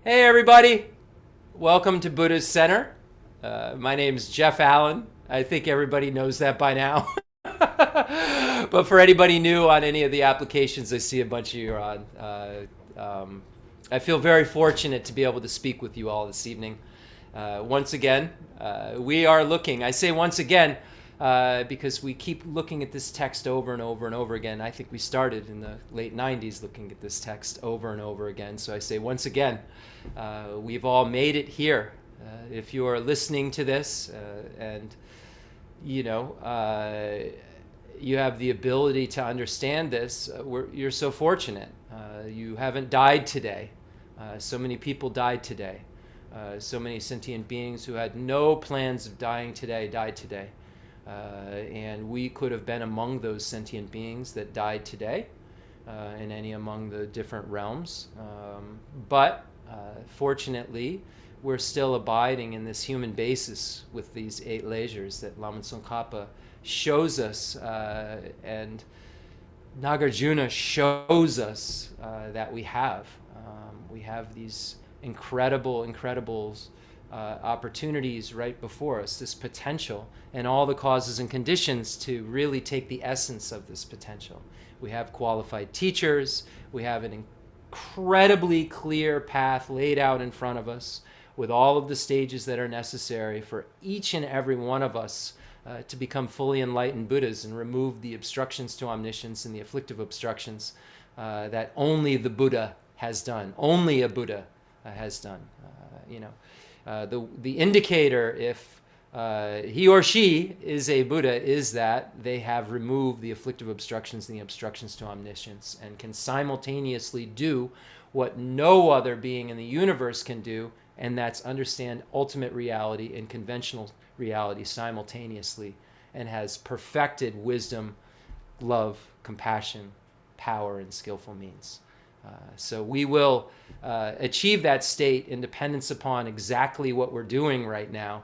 Hey everybody, welcome to Buddhist Center. My name's Jeff Allen. I think everybody knows that by now. But for anybody new on any of the applications I see a bunch of you are on, I feel very fortunate to be able to speak with you all this evening. Once again, we are looking, I say once again, because we keep looking at this text over and over and over again. I think we started in the late 90s looking at this text over and over again. So I say once again, we've all made it here. If you are listening to this and you know you have the ability to understand this, you're so fortunate. You haven't died today. So many people died today. So many sentient beings who had no plans of dying today died today. And we could have been among those sentient beings that died today in any among the different realms. But fortunately, we're still abiding in this human basis with these 8 lasers that Lama Tsongkhapa shows us, and Nagarjuna shows us that we have. We have these incredible opportunities right before us, this potential, and all the causes and conditions to really take the essence of this potential. We have qualified teachers. We have an incredibly clear path laid out in front of us with all of the stages that are necessary for each and every one of us to become fully enlightened Buddhas and remove the obstructions to omniscience and the afflictive obstructions that only the Buddha has done, only a Buddha has done. The indicator if he or she is a Buddha is that they have removed the afflictive obstructions and the obstructions to omniscience and can simultaneously do what no other being in the universe can do, and that's understand ultimate reality and conventional reality simultaneously, and has perfected wisdom, love, compassion, power, and skillful means. So we will achieve that state in dependence upon exactly what we're doing right now.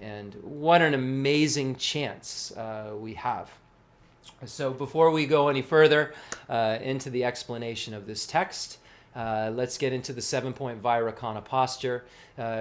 And what an amazing chance we have. So before we go any further into the explanation of this text, let's get into the 7-point Vairakana posture,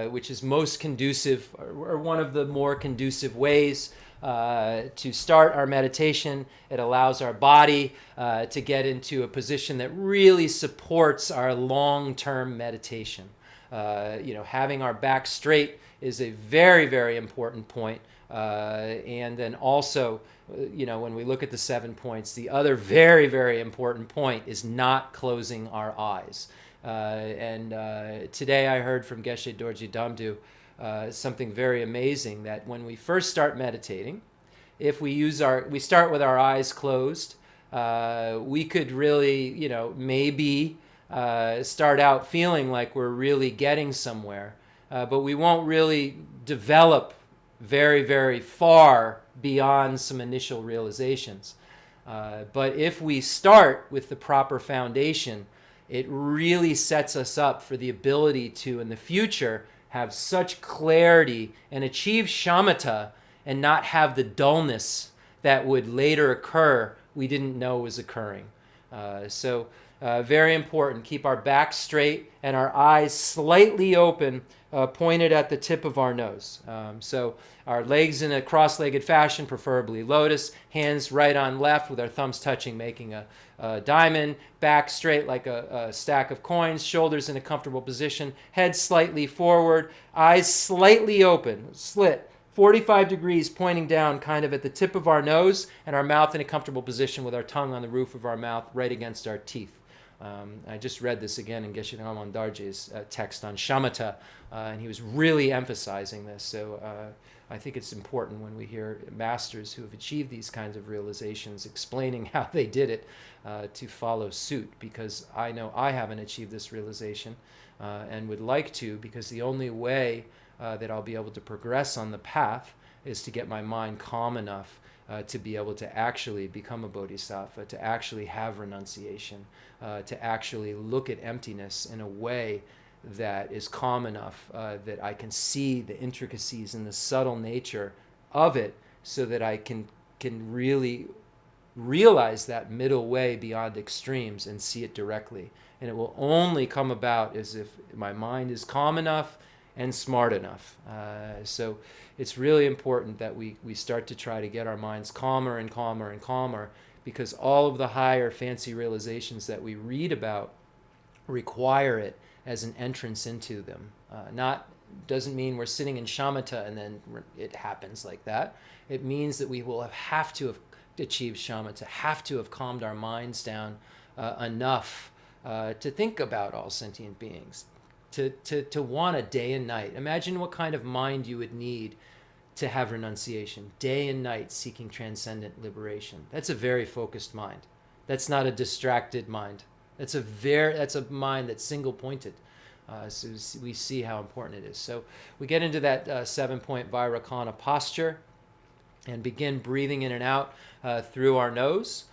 which is most conducive, or one of the more conducive ways to start our meditation. It allows our body to get into a position that really supports our long-term meditation. Having our back straight is a very, very important point. And then also, when we look at the 7 points, the other very, very important point is not closing our eyes. Today I heard from Geshe Dorji Damdu something very amazing, that when we first start meditating, if we start with our eyes closed, we could really, maybe start out feeling like we're really getting somewhere, but we won't really develop very, very far beyond some initial realizations. But if we start with the proper foundation, it really sets us up for the ability to, in the future, have such clarity and achieve shamatha and not have the dullness that would later occur we didn't know was occurring. Very important. Keep our back straight and our eyes slightly open, pointed at the tip of our nose. So our legs in a cross-legged fashion, preferably lotus, hands right on left with our thumbs touching, making a diamond, back straight like a stack of coins, shoulders in a comfortable position, head slightly forward, eyes slightly open, slit, 45 degrees pointing down kind of at the tip of our nose, and our mouth in a comfortable position with our tongue on the roof of our mouth right against our teeth. I just read this again in Geshe Raman Darje's text on shamatha, and he was really emphasizing this. So I think it's important when we hear masters who have achieved these kinds of realizations explaining how they did it to follow suit, because I know I haven't achieved this realization and would like to, because the only way that I'll be able to progress on the path is to get my mind calm enough to be able to actually become a bodhisattva, to actually have renunciation, to actually look at emptiness in a way that is calm enough that I can see the intricacies and the subtle nature of it, so that I can really realize that middle way beyond extremes and see it directly. And it will only come about as if my mind is calm enough and smart enough. So it's really important that we start to try to get our minds calmer and calmer and calmer, because all of the higher fancy realizations that we read about require it as an entrance into them. Not doesn't mean we're sitting in shamatha and then it happens like that. It means that we will have to have achieved shamatha, have to have calmed our minds down enough to think about all sentient beings, to want a day and night. Imagine what kind of mind you would need to have renunciation, day and night seeking transcendent liberation. That's a very focused mind. That's not a distracted mind. That's a mind that's single-pointed. So we see how important it is. So we get into that 7-point Vairakana posture and begin breathing in and out through our nose,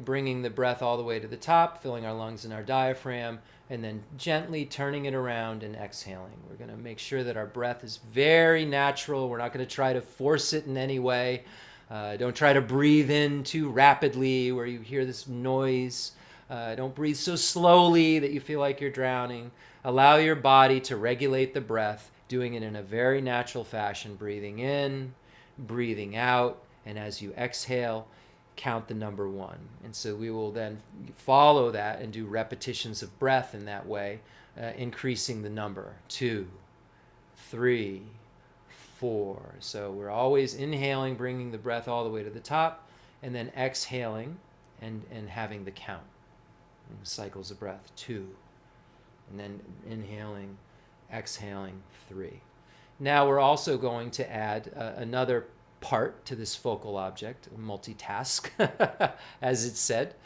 bringing the breath all the way to the top, filling our lungs and our diaphragm, and then gently turning it around and exhaling. We're going to make sure that our breath is very natural. We're not going to try to force it in any way. Don't try to breathe in too rapidly where you hear this noise. Don't breathe so slowly that you feel like you're drowning. Allow your body to regulate the breath, doing it in a very natural fashion, breathing in, breathing out, and as you exhale, count the number 1. And so we will then follow that and do repetitions of breath in that way, increasing the number. 2, 3, 4. So we're always inhaling, bringing the breath all the way to the top, and then exhaling and having the count. And cycles of breath. 2. And then inhaling, exhaling, 3. Now we're also going to add another part to this focal object, multitask, as it's said.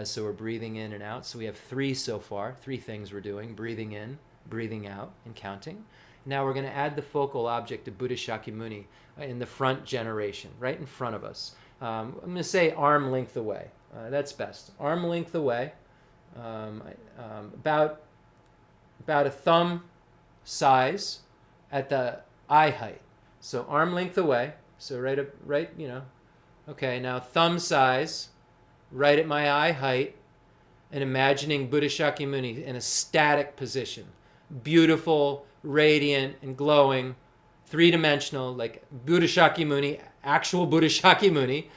So we're breathing in and out. So we have 3 so far, 3 things we're doing: breathing in, breathing out, and counting. Now we're going to add the focal object of Buddha Shakyamuni in the front generation, right in front of us. I'm going to say arm length away. That's best. Arm length away, about a thumb size at the eye height. So arm length away. So right, okay, now thumb size, right at my eye height, and imagining Buddha Shakyamuni in a static position. Beautiful, radiant, and glowing, 3-dimensional, like Buddha Shakyamuni, actual Buddha Shakyamuni,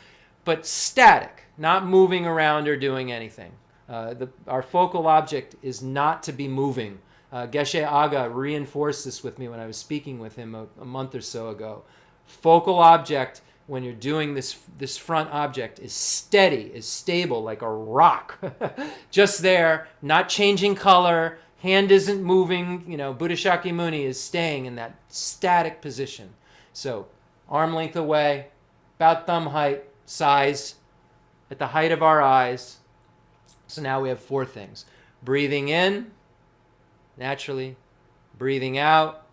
but static, not moving around or doing anything. Our focal object is not to be moving. Geshe Aga reinforced this with me when I was speaking with him a month or so ago. Focal object, when you're doing this front object, is steady, is stable, like a rock. Just there, not changing color, hand isn't moving. Buddha Shakyamuni is staying in that static position. So arm length away, about thumb height, size, at the height of our eyes. So now we have 4 things. Breathing in, naturally, breathing out,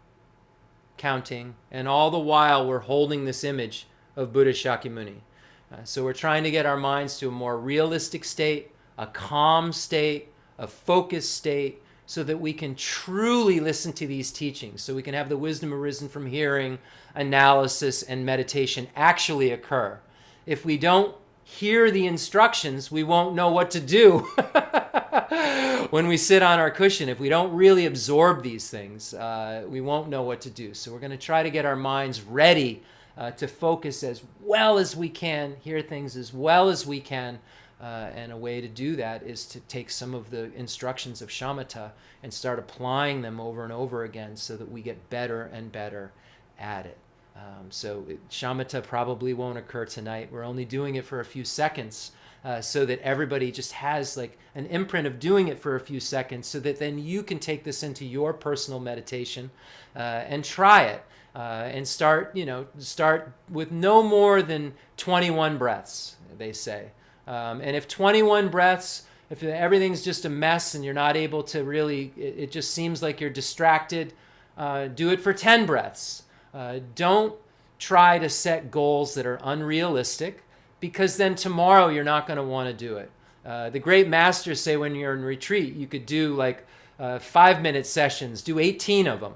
counting, and all the while we're holding this image of Buddha Shakyamuni. So we're trying to get our minds to a more realistic state, a calm state, a focused state, so that we can truly listen to these teachings, so we can have the wisdom arisen from hearing, analysis, and meditation actually occur. If we don't hear the instructions, we won't know what to do when we sit on our cushion. If we don't really absorb these things, we won't know what to do. So we're going to try to get our minds ready to focus as well as we can, hear things as well as we can. And a way to do that is to take some of the instructions of shamatha and start applying them over and over again so that we get better and better at it. So shamatha probably won't occur tonight. We're only doing it for a few seconds so that everybody just has like an imprint of doing it for a few seconds, so that then you can take this into your personal meditation and try it and start with no more than 21 breaths, they say. And if 21 breaths, if everything's just a mess and you're not able to really, it just seems like you're distracted, do it for 10 breaths. Don't try to set goals that are unrealistic, because then tomorrow you're not going to want to do it. The great masters say when you're in retreat, you could do like 5-minute sessions, do 18 of them.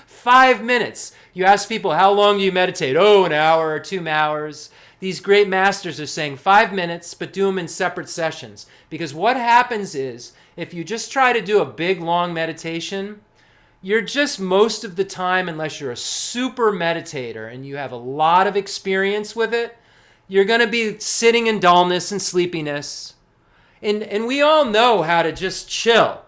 5 minutes. You ask people, how long do you meditate? Oh, an hour or 2 hours. these great masters are saying 5 minutes, but do them in separate sessions. Because what happens is, if you just try to do a big, long meditation, you're just most of the time, unless you're a super meditator and you have a lot of experience with it, you're going to be sitting in dullness and sleepiness. And we all know how to just chill.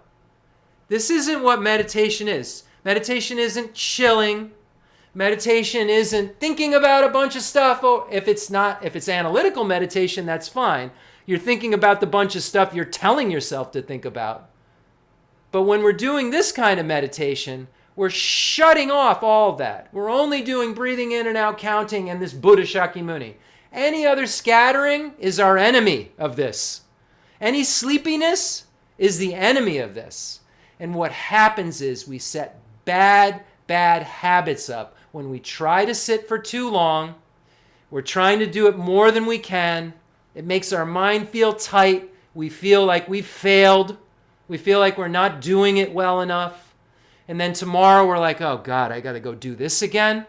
This isn't what meditation is. Meditation isn't chilling. Meditation isn't thinking about a bunch of stuff. Oh, if it's analytical meditation, that's fine. You're thinking about the bunch of stuff you're telling yourself to think about. But when we're doing this kind of meditation, we're shutting off all of that. We're only doing breathing in and out, counting, and this Buddha Shakyamuni. Any other scattering is our enemy of this. Any sleepiness is the enemy of this. And what happens is we set bad habits up. When we try to sit for too long, we're trying to do it more than we can. It makes our mind feel tight. We feel like we've failed. We feel like we're not doing it well enough. And then tomorrow we're like, oh God, I got to go do this again.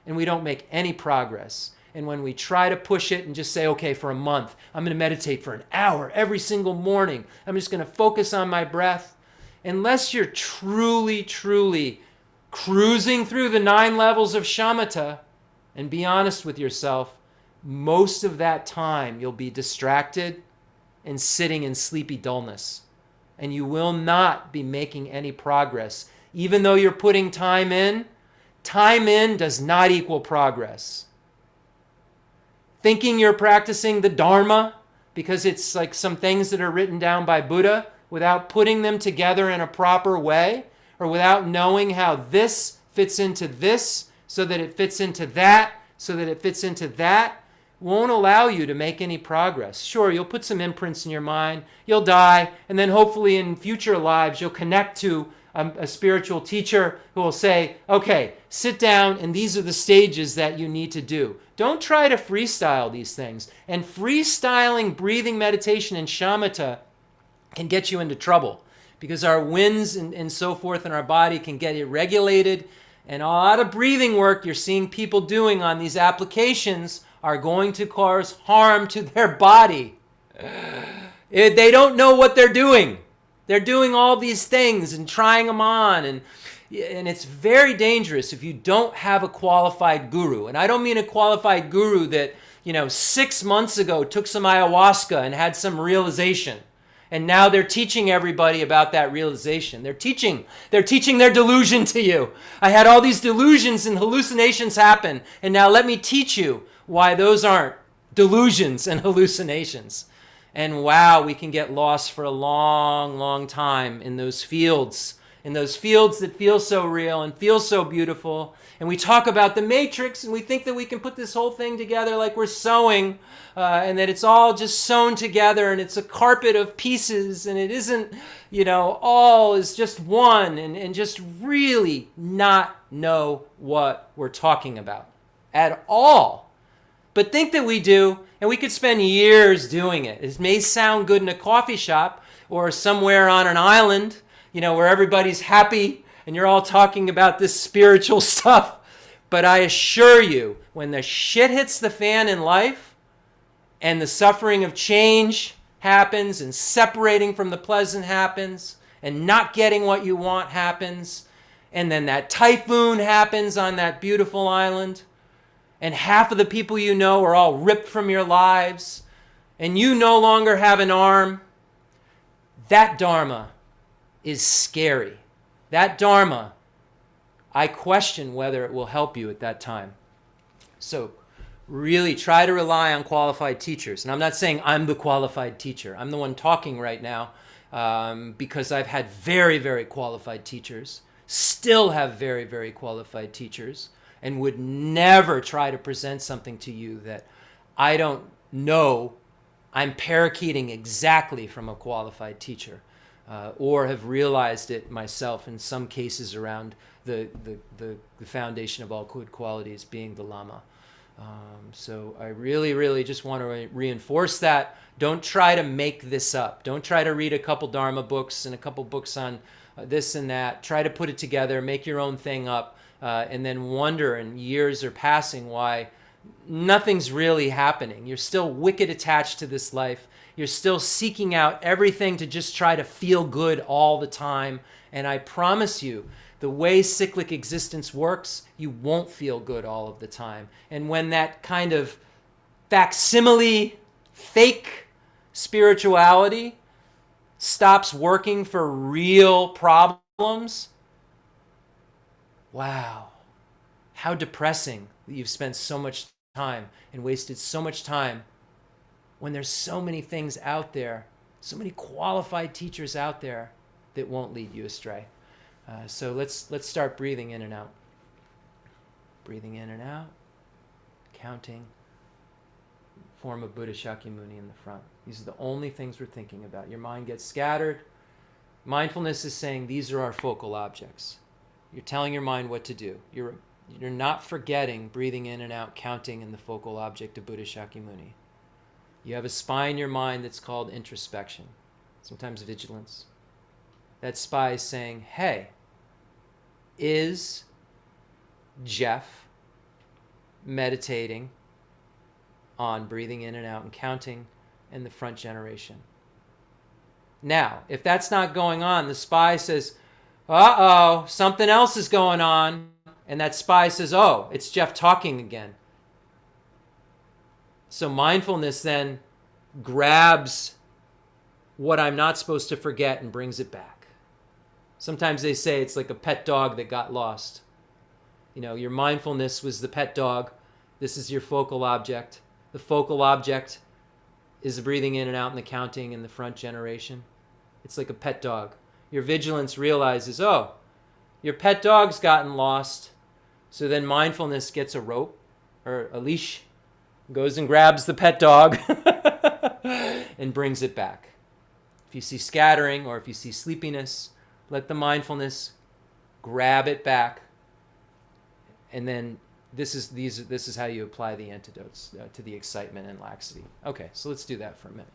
And we don't make any progress. And when we try to push it and just say, okay, for a month, I'm going to meditate for an hour every single morning. I'm just going to focus on my breath. Unless you're truly cruising through the 9 levels of shamatha, and be honest with yourself, most of that time you'll be distracted and sitting in sleepy dullness. And you will not be making any progress. Even though you're putting time in does not equal progress. Thinking you're practicing the Dharma because it's like some things that are written down by Buddha without putting them together in a proper way, or without knowing how this fits into this, so that it fits into that, so that it fits into that, won't allow you to make any progress. Sure, you'll put some imprints in your mind, you'll die, and then hopefully in future lives you'll connect to a spiritual teacher who will say, okay, sit down and these are the stages that you need to do. Don't try to freestyle these things. And freestyling breathing meditation and shamatha can get you into trouble, because our winds and so forth in our body can get irregulated, and a lot of breathing work you're seeing people doing on these applications are going to cause harm to their body. They don't know what they're doing. They're doing all these things and trying them on, and it's very dangerous if you don't have a qualified guru. And I don't mean a qualified guru that, 6 months ago took some ayahuasca and had some realization. And now they're teaching everybody about that realization. They're teaching their delusion to you. I had all these delusions and hallucinations happen, and now let me teach you why those aren't delusions and hallucinations. And wow, we can get lost for a long time in those fields that feel so real and feel so beautiful. And we talk about the matrix, and we think that we can put this whole thing together like we're sewing, and that it's all just sewn together, and it's a carpet of pieces, and it isn't, all is just one, and just really not know what we're talking about at all. But think that we do, and we could spend years doing it. It may sound good in a coffee shop or somewhere on an island, where everybody's happy and you're all talking about this spiritual stuff. But I assure you, when the shit hits the fan in life and the suffering of change happens and separating from the pleasant happens and not getting what you want happens, and then that typhoon happens on that beautiful island, and half of the people you know are all ripped from your lives, and you no longer have an arm, that Dharma is scary. That Dharma, I question whether it will help you at that time. So really try to rely on qualified teachers. And I'm not saying I'm the qualified teacher. I'm the one talking right now because I've had very qualified teachers, still have very qualified teachers, and would never try to present something to you that I don't know I'm parakeeting exactly from a qualified teacher. Or have realized it myself in some cases around the foundation of all good qualities being the Lama. So I really just want to reinforce that. Don't try to make this up. Don't try to read a couple Dharma books and a couple books on this and that. Try to put it together, make your own thing up, and then wonder, and years are passing, why nothing's really happening. You're still wicked attached to this life. You're still seeking out everything to just try to feel good all the time. And I promise you, the way cyclic existence works, you won't feel good all of the time. And when that kind of facsimile, fake spirituality stops working for real problems, wow, how depressing that you've spent so much time and wasted so much time when there's so many things out there, so many qualified teachers out there that won't lead you astray. So let's start breathing in and out. Breathing in and out, counting, form of Buddha Shakyamuni in the front. These are the only things we're thinking about. Your mind gets scattered. Mindfulness is saying these are our focal objects. You're telling your mind what to do. You're not forgetting breathing in and out, counting in the focal object of Buddha Shakyamuni. You have a spy in your mind that's called introspection, sometimes vigilance. That spy is saying, hey, is Jeff meditating on breathing in and out and counting in the front generation? Now, if that's not going on, the spy says, uh-oh, something else is going on. And that spy says, oh, it's Jeff talking again. So mindfulness then grabs what I'm not supposed to forget and brings it back. Sometimes they say it's like a pet dog that got lost. You know, your mindfulness was the pet dog. This is your focal object. The focal object is the breathing in and out and the counting in the front generation. It's like a pet dog. Your vigilance realizes, oh, your pet dog's gotten lost. So then mindfulness gets a rope or a leash, goes and grabs the pet dog and brings it back. If you see scattering or if you see sleepiness, let the mindfulness grab it back. And then this is how you apply the antidotes to the excitement and laxity. Okay, so let's do that for a minute.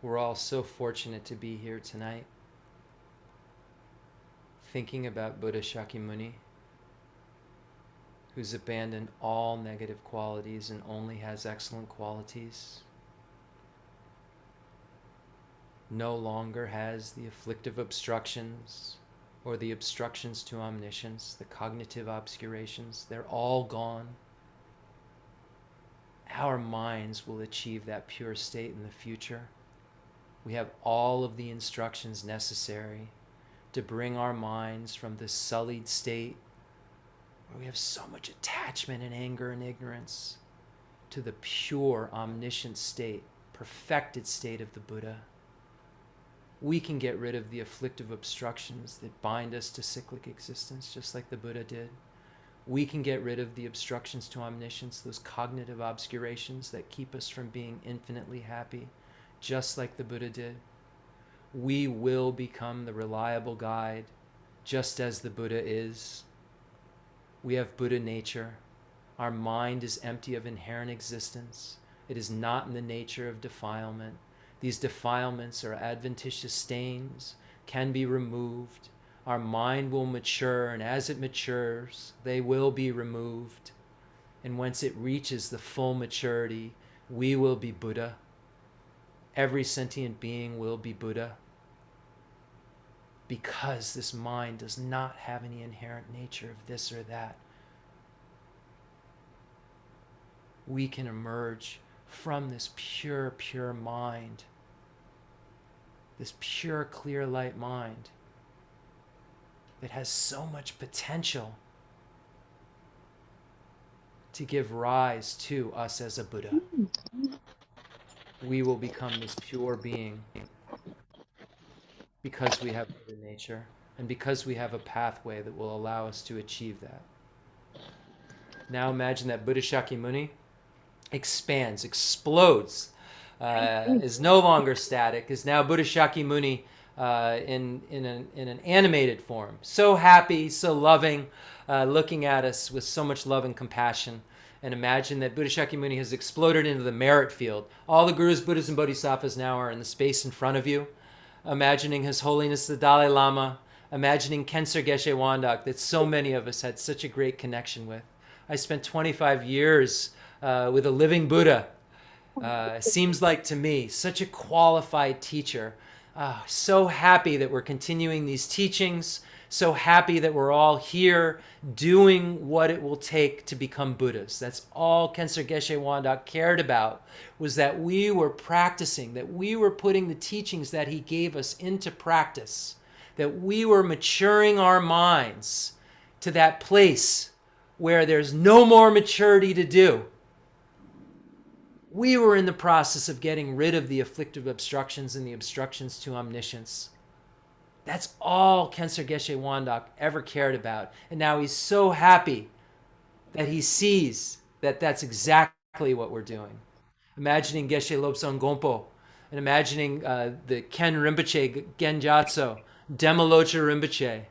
We're all so fortunate to be here tonight, thinking about Buddha Shakyamuni, who's abandoned all negative qualities and only has excellent qualities. No longer has the afflictive obstructions or the obstructions to omniscience, the cognitive obscurations. They're all gone. Our minds will achieve that pure state in the future. We have all of the instructions necessary to bring our minds from this sullied state where we have so much attachment and anger and ignorance to the pure omniscient state, perfected state of the Buddha. We can get rid of the afflictive obstructions that bind us to cyclic existence, just like the Buddha did. We can get rid of the obstructions to omniscience, those cognitive obscurations that keep us from being infinitely happy, just like the Buddha did. We will become the reliable guide, just as the Buddha is. We have Buddha nature. Our mind is empty of inherent existence. It is not in the nature of defilement. These defilements are adventitious stains, can be removed. Our mind will mature, and as it matures, they will be removed. And once it reaches the full maturity, we will be Buddha. Every sentient being will be Buddha, because this mind does not have any inherent nature of this or that. We can emerge from this pure, pure mind, this pure, clear light mind that has so much potential to give rise to us as a Buddha. We will become this pure being. because we have Buddha nature and because we have a pathway that will allow us to achieve that. Now imagine that Buddha Shakyamuni expands, explodes, is no longer static, is now Buddha Shakyamuni in an animated form. So happy, so loving, looking at us with so much love and compassion. And imagine that Buddha Shakyamuni has exploded into the merit field. All the gurus, Buddhas, and Bodhisattvas now are in the space in front of you. Imagining His Holiness the Dalai Lama, imagining Khyentse Geshe Wandak that so many of us had such a great connection with. I spent 25 years with a living Buddha. Seems like to me such a qualified teacher. So happy that we're continuing these teachings. So happy that we're all here doing what it will take to become Buddhas. That's all Khyentse Geshe Wandak cared about, was that we were practicing, that we were putting the teachings that he gave us into practice, that we were maturing our minds to that place where there's no more maturity to do. We were in the process of getting rid of the afflictive obstructions and the obstructions to omniscience. That's all Khyentse Geshe Wandak ever cared about. And now he's so happy that he sees that that's exactly what we're doing. Imagining Geshe Lobsang Gompo, and imagining the Ken Rinpoche Genjatso, Demalocha Rinpoche,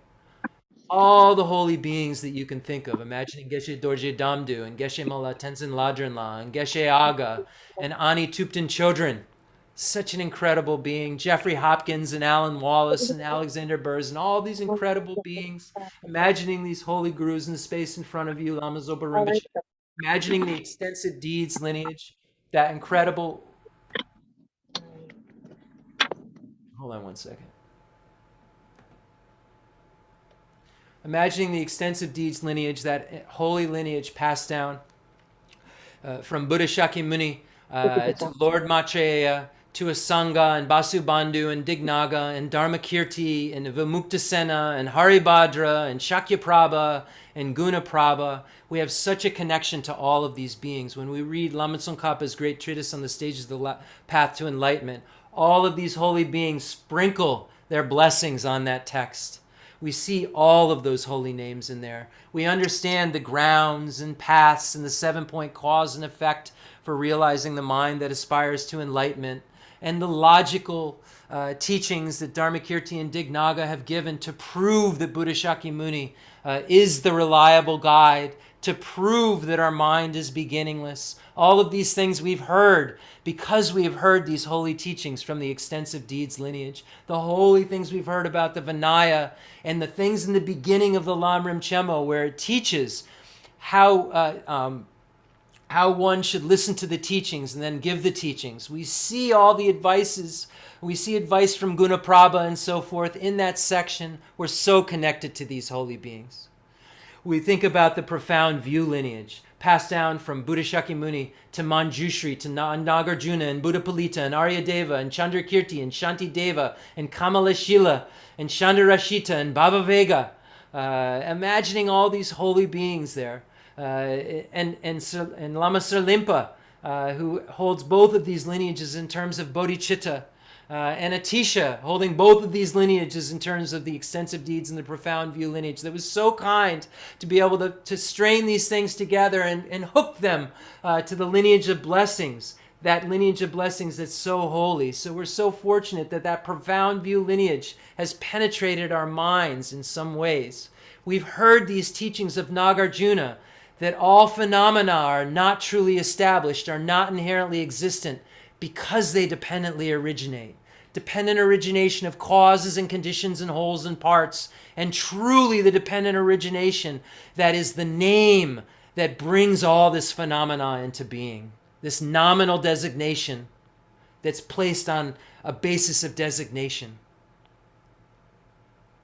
all the holy beings that you can think of, imagining Geshe Dorje Damdu and Geshe Mala Tenzin Ladrinla and Geshe Aga and Ani Tupten Chodron. Such an incredible being. Jeffrey Hopkins and Alan Wallace and Alexander Burrs and all these incredible beings. Imagining these holy gurus in the space in front of you, Lama Zopa Rinpoche. Imagining the extensive deeds lineage, that incredible... Hold on one second. Imagining the extensive deeds lineage, that holy lineage passed down from Buddha Shakyamuni to Lord Maitreya, to Asanga and Basubandhu and Dignaga and Dharmakirti and Vimuktasena and Haribhadra and Shakyaprabha and Gunaprabha. We have such a connection to all of these beings. When we read Lama Tsongkhapa's great treatise on the stages of the path to enlightenment, all of these holy beings sprinkle their blessings on that text. We see all of those holy names in there. We understand the grounds and paths and the 7-point cause and effect for realizing the mind that aspires to enlightenment, and the logical teachings that Dharmakirti and Dignaga have given to prove that Buddha Shakyamuni is the reliable guide, to prove that our mind is beginningless. All of these things we've heard because we have heard these holy teachings from the extensive deeds lineage, the holy things we've heard about the Vinaya, and the things in the beginning of the Lamrim Chemo where it teaches how one should listen to the teachings and then give the teachings. We see all the advices. We see advice from Gunaprabha and so forth in that section. We're so connected to these holy beings. We think about the profound view lineage, passed down from Buddha Shakyamuni to Manjushri, to Nagarjuna and Buddhapalita and Aryadeva and Chandrakirti and Shantideva and Kamalashila and Chandarashita and Baba Vega. Imagining all these holy beings there. And Lama Sirlimpa, who holds both of these lineages in terms of Bodhicitta, and Atisha, holding both of these lineages in terms of the extensive deeds and the profound view lineage, that was so kind to be able to strain these things together and hook them to the lineage of blessings, that lineage of blessings that's so holy. So we're so fortunate that that profound view lineage has penetrated our minds in some ways. We've heard these teachings of Nagarjuna, that all phenomena are not truly established, are not inherently existent, because they dependently originate. Dependent origination of causes and conditions and wholes and parts, and truly the dependent origination that is the name that brings all this phenomena into being. This nominal designation that's placed on a basis of designation.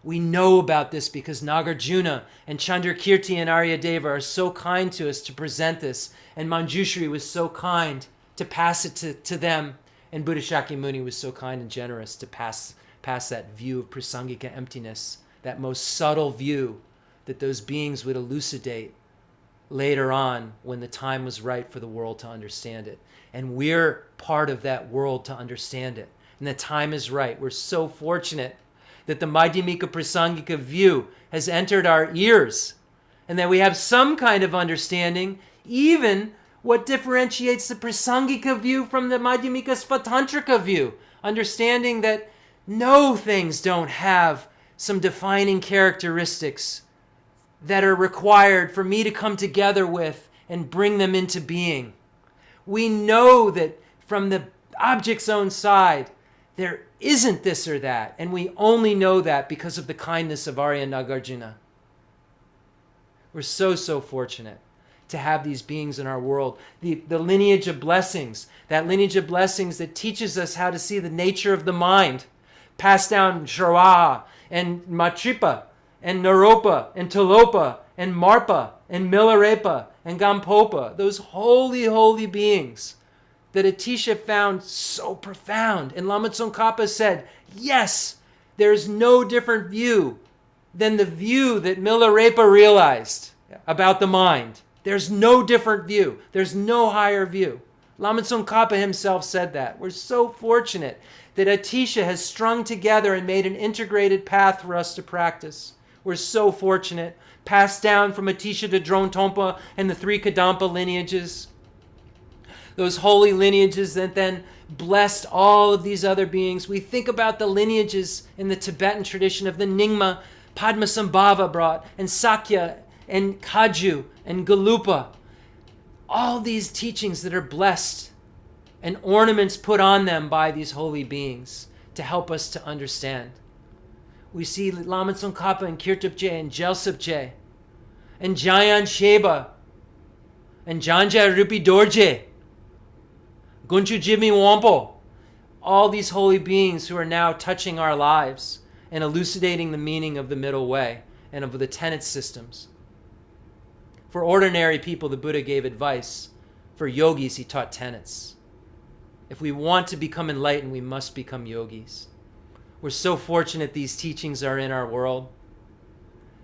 We know about this because Nagarjuna and Chandrakirti and Aryadeva are so kind to us to present this, and Manjushri was so kind to pass it to them, and Buddha Shakyamuni was so kind and generous to pass that view of prasangika emptiness, that most subtle view that those beings would elucidate later on when the time was right for the world to understand it. And we're part of that world to understand it. And the time is right. We're so fortunate that the Madhyamika Prasangika view has entered our ears, and that we have some kind of understanding, even what differentiates the Prasangika view from the Madhyamika Svatantrika view, understanding that no things don't have some defining characteristics that are required for me to come together with and bring them into being. We know that from the object's own side, there isn't this or that, and we only know that because of the kindness of Arya Nagarjuna. We're so, so fortunate to have these beings in our world. The lineage of blessings, that lineage of blessings that teaches us how to see the nature of the mind, passed down Shrawa and Matripa and Naropa and Talopa and Marpa and Milarepa and Gampopa, those holy, holy beings that Atisha found so profound. And Lama Tsongkhapa said, yes, there's no different view than the view that Milarepa realized about the mind. There's no different view. There's no higher view. Lama Tsongkhapa himself said that. We're so fortunate that Atisha has strung together and made an integrated path for us to practice. We're so fortunate. Passed down from Atisha to Drontompa and the three Kadampa lineages. Those holy lineages that then blessed all of these other beings. We think about the lineages in the Tibetan tradition of the Nyingma Padmasambhava brought, and Sakya and Kaju and Galupa. All these teachings that are blessed and ornaments put on them by these holy beings to help us to understand. We see Lama Tsongkhapa and Kirtupje and Jelsupje and Jayan Sheba and Janja Rupi Dorje, Gunchu Jimmy Wampo, all these holy beings who are now touching our lives and elucidating the meaning of the middle way and of the tenet systems. For ordinary people, the Buddha gave advice. For yogis, he taught tenets. If we want to become enlightened, we must become yogis. We're so fortunate these teachings are in our world.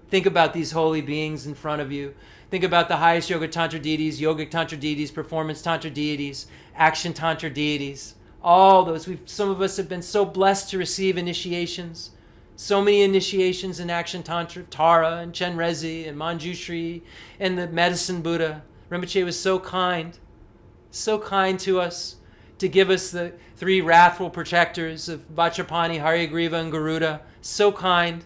Think about these holy beings in front of you. Think about the highest yoga tantra deities, yogic tantra deities, performance tantra deities, action tantra deities. All those. Some of us have been so blessed to receive initiations. So many initiations in action tantra, Tara and Chenrezig and Manjushri and the medicine Buddha. Rinpoche was so kind to us, to give us the three wrathful protectors of Vajrapani, Haryagriva, and Garuda. So kind.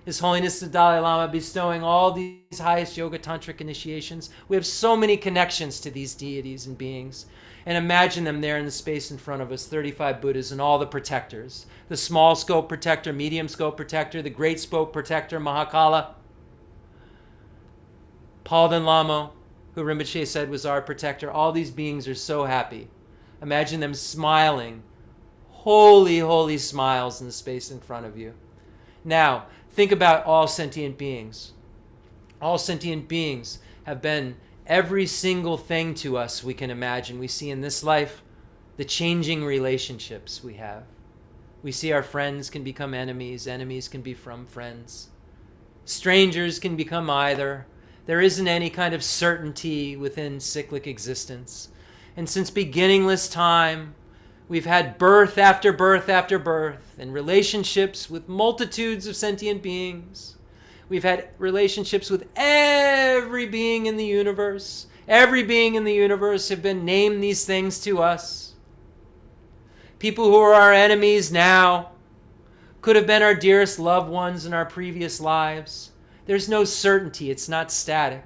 His Holiness the Dalai Lama bestowing all these highest yoga tantric initiations. We have so many connections to these deities and beings. And imagine them there in the space in front of us, 35 Buddhas and all the protectors. The small scope protector, medium scope protector, the great scope protector, Mahakala. Palden Lamo, who Rinpoche said was our protector. All these beings are so happy. Imagine them smiling, holy, holy smiles in the space in front of you. Now, think about all sentient beings. All sentient beings have been every single thing to us we can imagine. We see in this life the changing relationships we have. We see our friends can become enemies, enemies can become friends. Strangers can become either. There isn't any kind of certainty within cyclic existence. And since beginningless time, we've had birth after birth after birth, and relationships with multitudes of sentient beings. We've had relationships with every being in the universe. Every being in the universe have been named these things to us. People who are our enemies now could have been our dearest loved ones in our previous lives. There's no certainty. It's not static.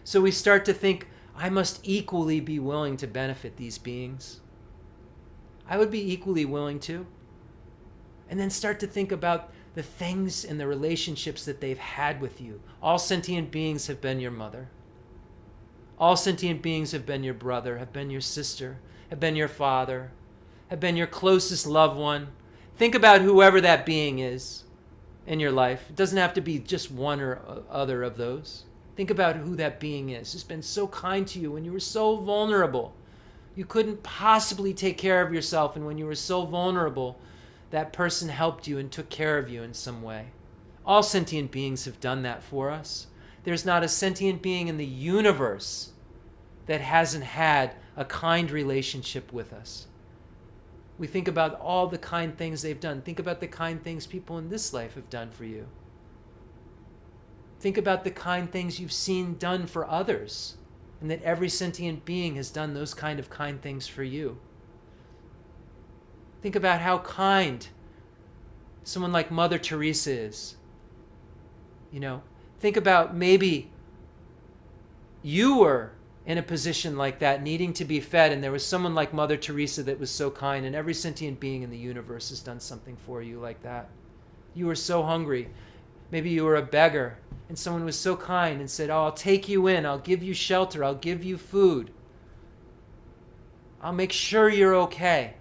So we start to think, I must equally be willing to benefit these beings. I would be equally willing to. And then start to think about the things and the relationships that they've had with you. All sentient beings have been your mother. All sentient beings have been your brother, have been your sister, have been your father, have been your closest loved one. Think about whoever that being is in your life. It doesn't have to be just one or other of those. Think about who that being is. Who's been so kind to you when you were so vulnerable. You couldn't possibly take care of yourself, and when you were so vulnerable, that person helped you and took care of you in some way. All sentient beings have done that for us. There's not a sentient being in the universe that hasn't had a kind relationship with us. We think about all the kind things they've done. Think about the kind things people in this life have done for you. Think about the kind things you've seen done for others, and that every sentient being has done those kind of kind things for you. Think about how kind someone like Mother Teresa is. Think about maybe you were in a position like that, needing to be fed, and there was someone like Mother Teresa that was so kind, and every sentient being in the universe has done something for you like that. You were so hungry. Maybe you were a beggar, and someone was so kind and said, "Oh, I'll take you in, I'll give you shelter, I'll give you food. I'll make sure you're okay.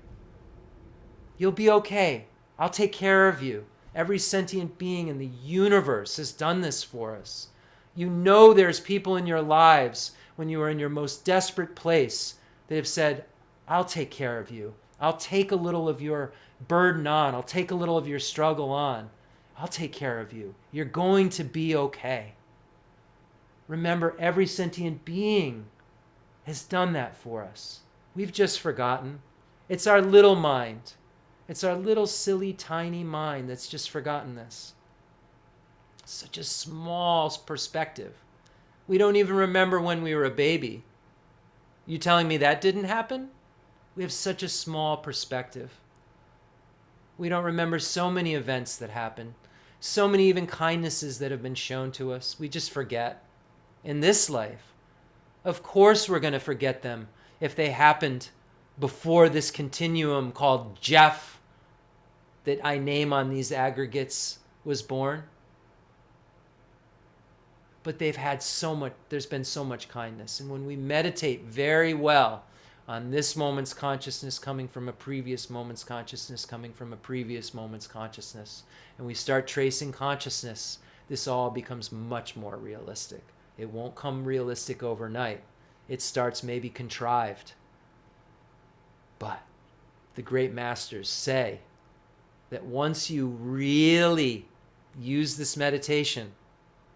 You'll be okay. I'll take care of you." Every sentient being in the universe has done this for us. There's people in your lives when you are in your most desperate place that have said, "I'll take care of you. I'll take a little of your burden on. I'll take a little of your struggle on. I'll take care of you. You're going to be okay." Remember, every sentient being has done that for us. We've just forgotten. It's our little mind. It's our little silly tiny mind that's just forgotten this. Such a small perspective. We don't even remember when we were a baby. You telling me that didn't happen? We have such a small perspective. We don't remember so many events that happen, so many even kindnesses that have been shown to us. We just forget. In this life, of course we're going to forget them if they happened before this continuum called Jeff that I name on these aggregates was born. But there's been so much kindness. And when we meditate very well on this moment's consciousness coming from a previous moment's consciousness coming from a previous moment's consciousness, and we start tracing consciousness, this all becomes much more realistic. It won't come realistic overnight. It starts maybe contrived. But the great masters say that once you really use this meditation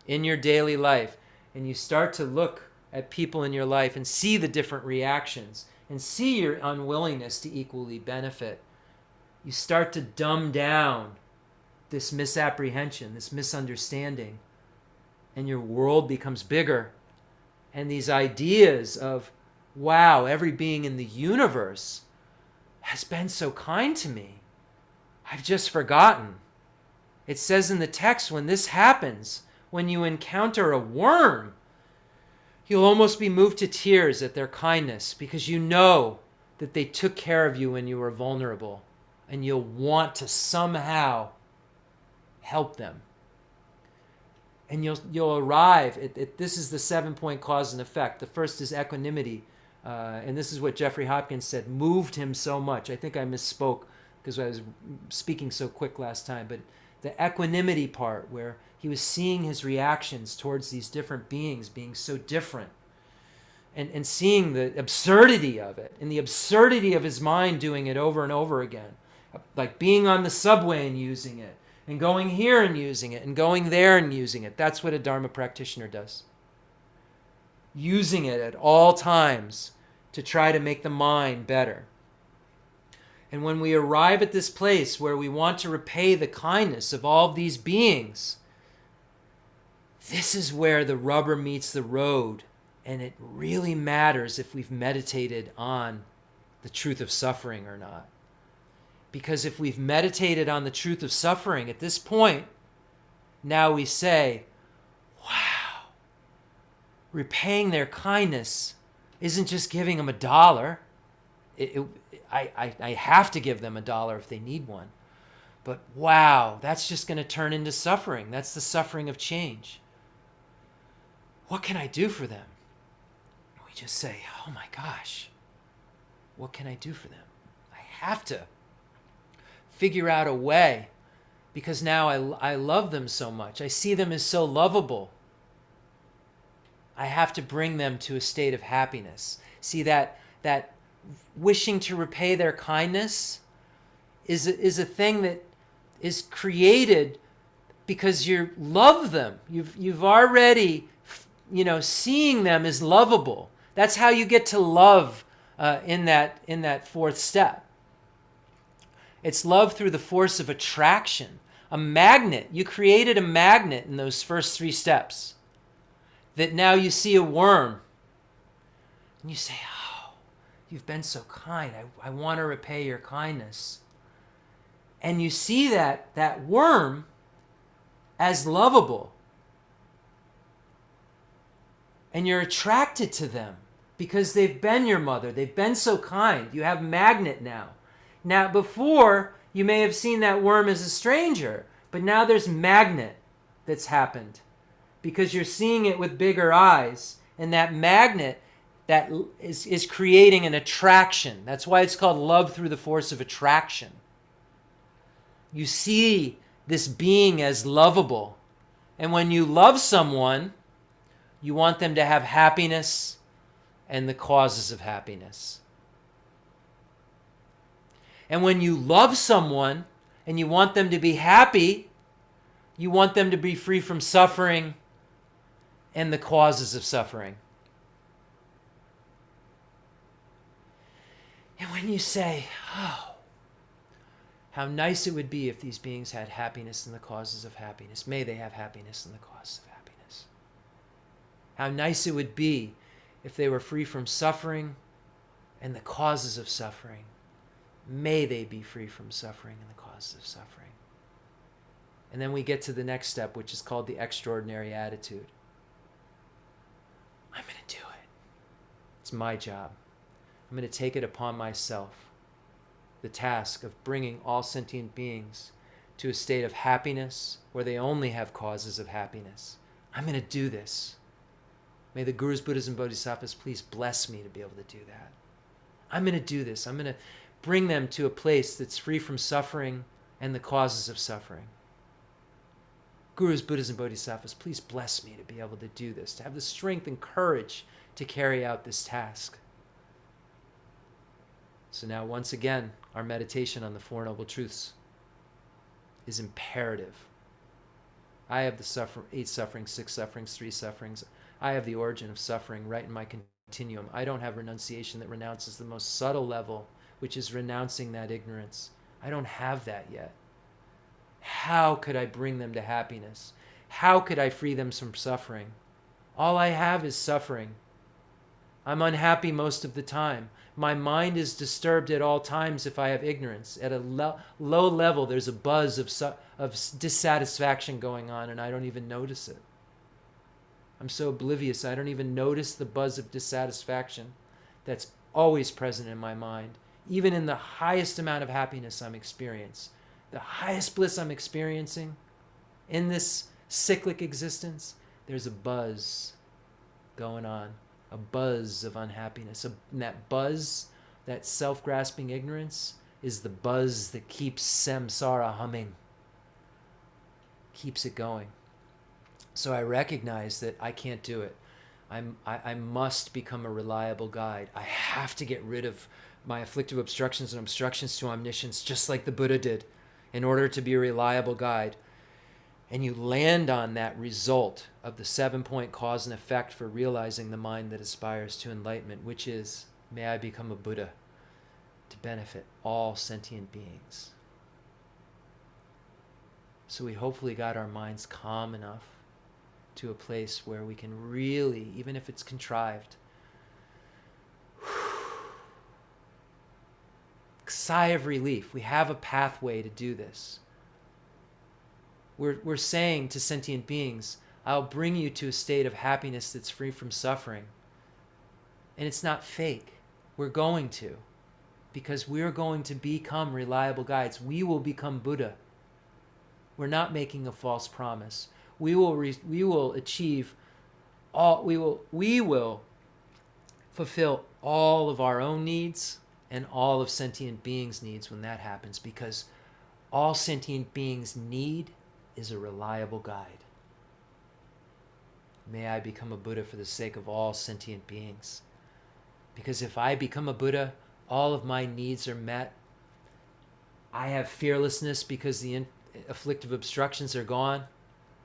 in your daily life, and you start to look at people in your life and see the different reactions and see your unwillingness to equally benefit, you start to dumb down this misapprehension, this misunderstanding, and your world becomes bigger. And these ideas of, wow, every being in the universe has been so kind to me, I've just forgotten. It says in the text, when this happens, when you encounter a worm, you'll almost be moved to tears at their kindness, because you know that they took care of you when you were vulnerable, and you'll want to somehow help them. And you'll arrive at this is the 7-point cause and effect. The first is equanimity. And this is what Jeffrey Hopkins said moved him so much. I think I misspoke because I was speaking so quick last time. But the equanimity part, where he was seeing his reactions towards these different beings being so different, and seeing the absurdity of it, and the absurdity of his mind doing it over and over again. Like being on the subway and using it, and going here and using it, and going there and using it. That's what a Dharma practitioner does. Using it at all times to try to make the mind better. And when we arrive at this place where we want to repay the kindness of all of these beings, this is where the rubber meets the road, and it really matters if we've meditated on the truth of suffering or not. Because if we've meditated on the truth of suffering at this point, now we say, wow, repaying their kindness isn't just giving them $1. I have to give them $1 if they need one. But wow, that's just going to turn into suffering. That's the suffering of change. What can I do for them? We just say, oh my gosh, what can I do for them? I have to figure out a way, because now I love them so much. I see them as so lovable. I have to bring them to a state of happiness. See, that wishing to repay their kindness is a thing that is created because you love them. You've already, seeing them as lovable. That's how you get to love in that fourth step. It's love through the force of attraction. A magnet. You created a magnet in those first 3 steps. That now you see a worm. And you say, oh, you've been so kind. I want to repay your kindness. And you see that worm as lovable. And you're attracted to them because they've been your mother. They've been so kind. You have magnet now. Now, before, you may have seen that worm as a stranger, but now there's magnet that's happened because you're seeing it with bigger eyes. And that magnet that is creating an attraction. That's why it's called love through the force of attraction. You see this being as lovable. And when you love someone, you want them to have happiness and the causes of happiness. And when you love someone and you want them to be happy, you want them to be free from suffering and the causes of suffering. And when you say, oh, how nice it would be if these beings had happiness and the causes of happiness. May they have happiness and the causes of happiness. How nice it would be if they were free from suffering and the causes of suffering. May they be free from suffering and the causes of suffering. And then we get to the next step, which is called the extraordinary attitude. I'm going to do it. It's my job. I'm going to take it upon myself, the task of bringing all sentient beings to a state of happiness where they only have causes of happiness. I'm going to do this. May the Gurus, Buddhas, and Bodhisattvas please bless me to be able to do that. I'm going to do this. I'm going to bring them to a place that's free from suffering and the causes of suffering. Gurus, Buddhas, and Bodhisattvas, please bless me to be able to do this, to have the strength and courage to carry out this task. So now, once again, our meditation on the Four Noble Truths is imperative. I have the 8 sufferings, 6 sufferings, 3 sufferings. I have the origin of suffering right in my continuum. I don't have renunciation that renounces the most subtle level, which is renouncing that ignorance. I don't have that yet. How could I bring them to happiness? How could I free them from suffering? All I have is suffering. I'm unhappy most of the time. My mind is disturbed at all times if I have ignorance. At a low level, there's a buzz of dissatisfaction going on, and I don't even notice it. I'm so oblivious, I don't even notice the buzz of dissatisfaction that's always present in my mind. Even in the highest amount of happiness I'm experiencing, the highest bliss I'm experiencing in this cyclic existence, there's a buzz going on, a buzz of unhappiness. And that buzz, that self-grasping ignorance, is the buzz that keeps samsara humming, keeps it going. So I recognize that I can't do it. I must become a reliable guide. I have to get rid of my afflictive obstructions and obstructions to omniscience, just like the Buddha did, in order to be a reliable guide. And you land on that result of the 7-point cause and effect for realizing the mind that aspires to enlightenment, which is, may I become a Buddha to benefit all sentient beings. So we hopefully got our minds calm enough to a place where we can really, even if it's contrived, sigh of relief. We have a pathway to do this. We're saying to sentient beings, I'll bring you to a state of happiness that's free from suffering. And it's not fake. We're going to. Because we're going to become reliable guides. We will become Buddha. We're not making a false promise. We will achieve all, we will fulfill all of our own needs and all of sentient beings' needs when that happens, because all sentient beings need is a reliable guide. May I become a Buddha for the sake of all sentient beings. Because if I become a Buddha, all of my needs are met. I have fearlessness because the afflictive obstructions are gone.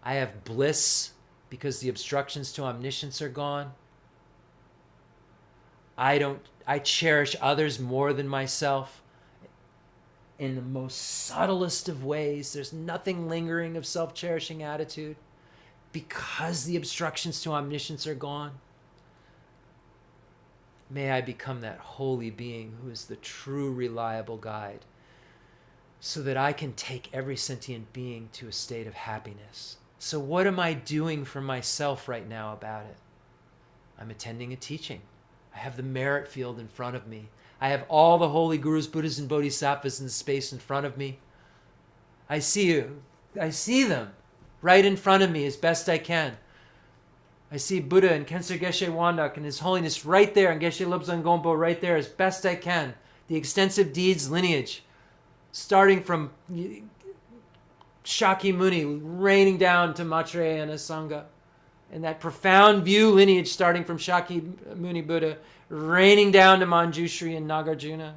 I have bliss because the obstructions to omniscience are gone. I cherish others more than myself. in the most subtlest of ways. There's nothing lingering of self-cherishing attitude because the obstructions to omniscience are gone. May I become that holy being who is the true reliable guide, so that I can take every sentient being to a state of happiness. So what am I doing for myself right now about it? I'm attending a teaching. I have the merit field in front of me. I have all the holy gurus, Buddhas, and Bodhisattvas in the space in front of me. I see you. I see them right in front of me as best I can. I see Buddha and Khenser Geshe Wandak and His Holiness right there, and Geshe Lobsang Gompo right there as best I can. The extensive deeds lineage, starting from Shakyamuni, raining down to Maitreya and Asanga. And that profound view lineage starting from Shakyamuni Buddha, raining down to Manjushri and Nagarjuna.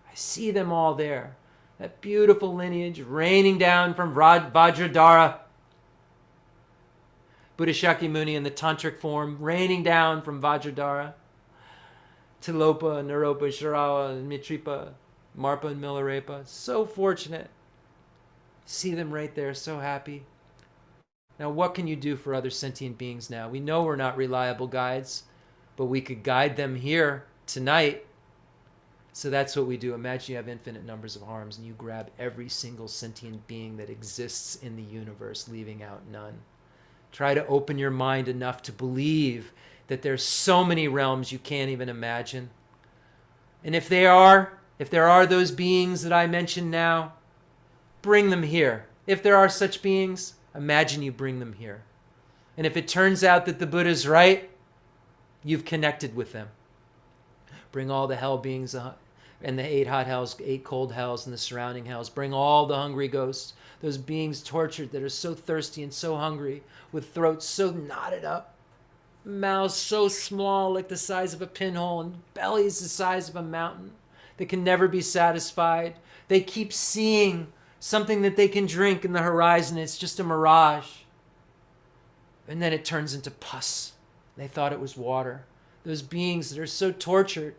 I see them all there. That beautiful lineage raining down from Vajradhara, Buddha Shakyamuni in the tantric form, raining down from Vajradhara, Tilopa, Naropa, Sharawa, and Mitripa, Marpa and Milarepa. So fortunate. See them right there, so happy. Now, what can you do for other sentient beings now? We know we're not reliable guides, but we could guide them here tonight. So that's what we do. Imagine you have infinite numbers of arms and you grab every single sentient being that exists in the universe, leaving out none. Try to open your mind enough to believe that there's so many realms you can't even imagine. And if there are those beings that I mentioned now, bring them here. If there are such beings, imagine you bring them here. And if it turns out that the Buddha's right, you've connected with them. Bring all the hell beings and the 8 hot hells, 8 cold hells, and the surrounding hells. Bring all the hungry ghosts, those beings tortured that are so thirsty and so hungry, with throats so knotted up, mouths so small like the size of a pinhole, and bellies the size of a mountain that can never be satisfied. They keep seeing something that they can drink in the horizon. It's just a mirage. And then it turns into pus. They thought it was water. Those beings that are so tortured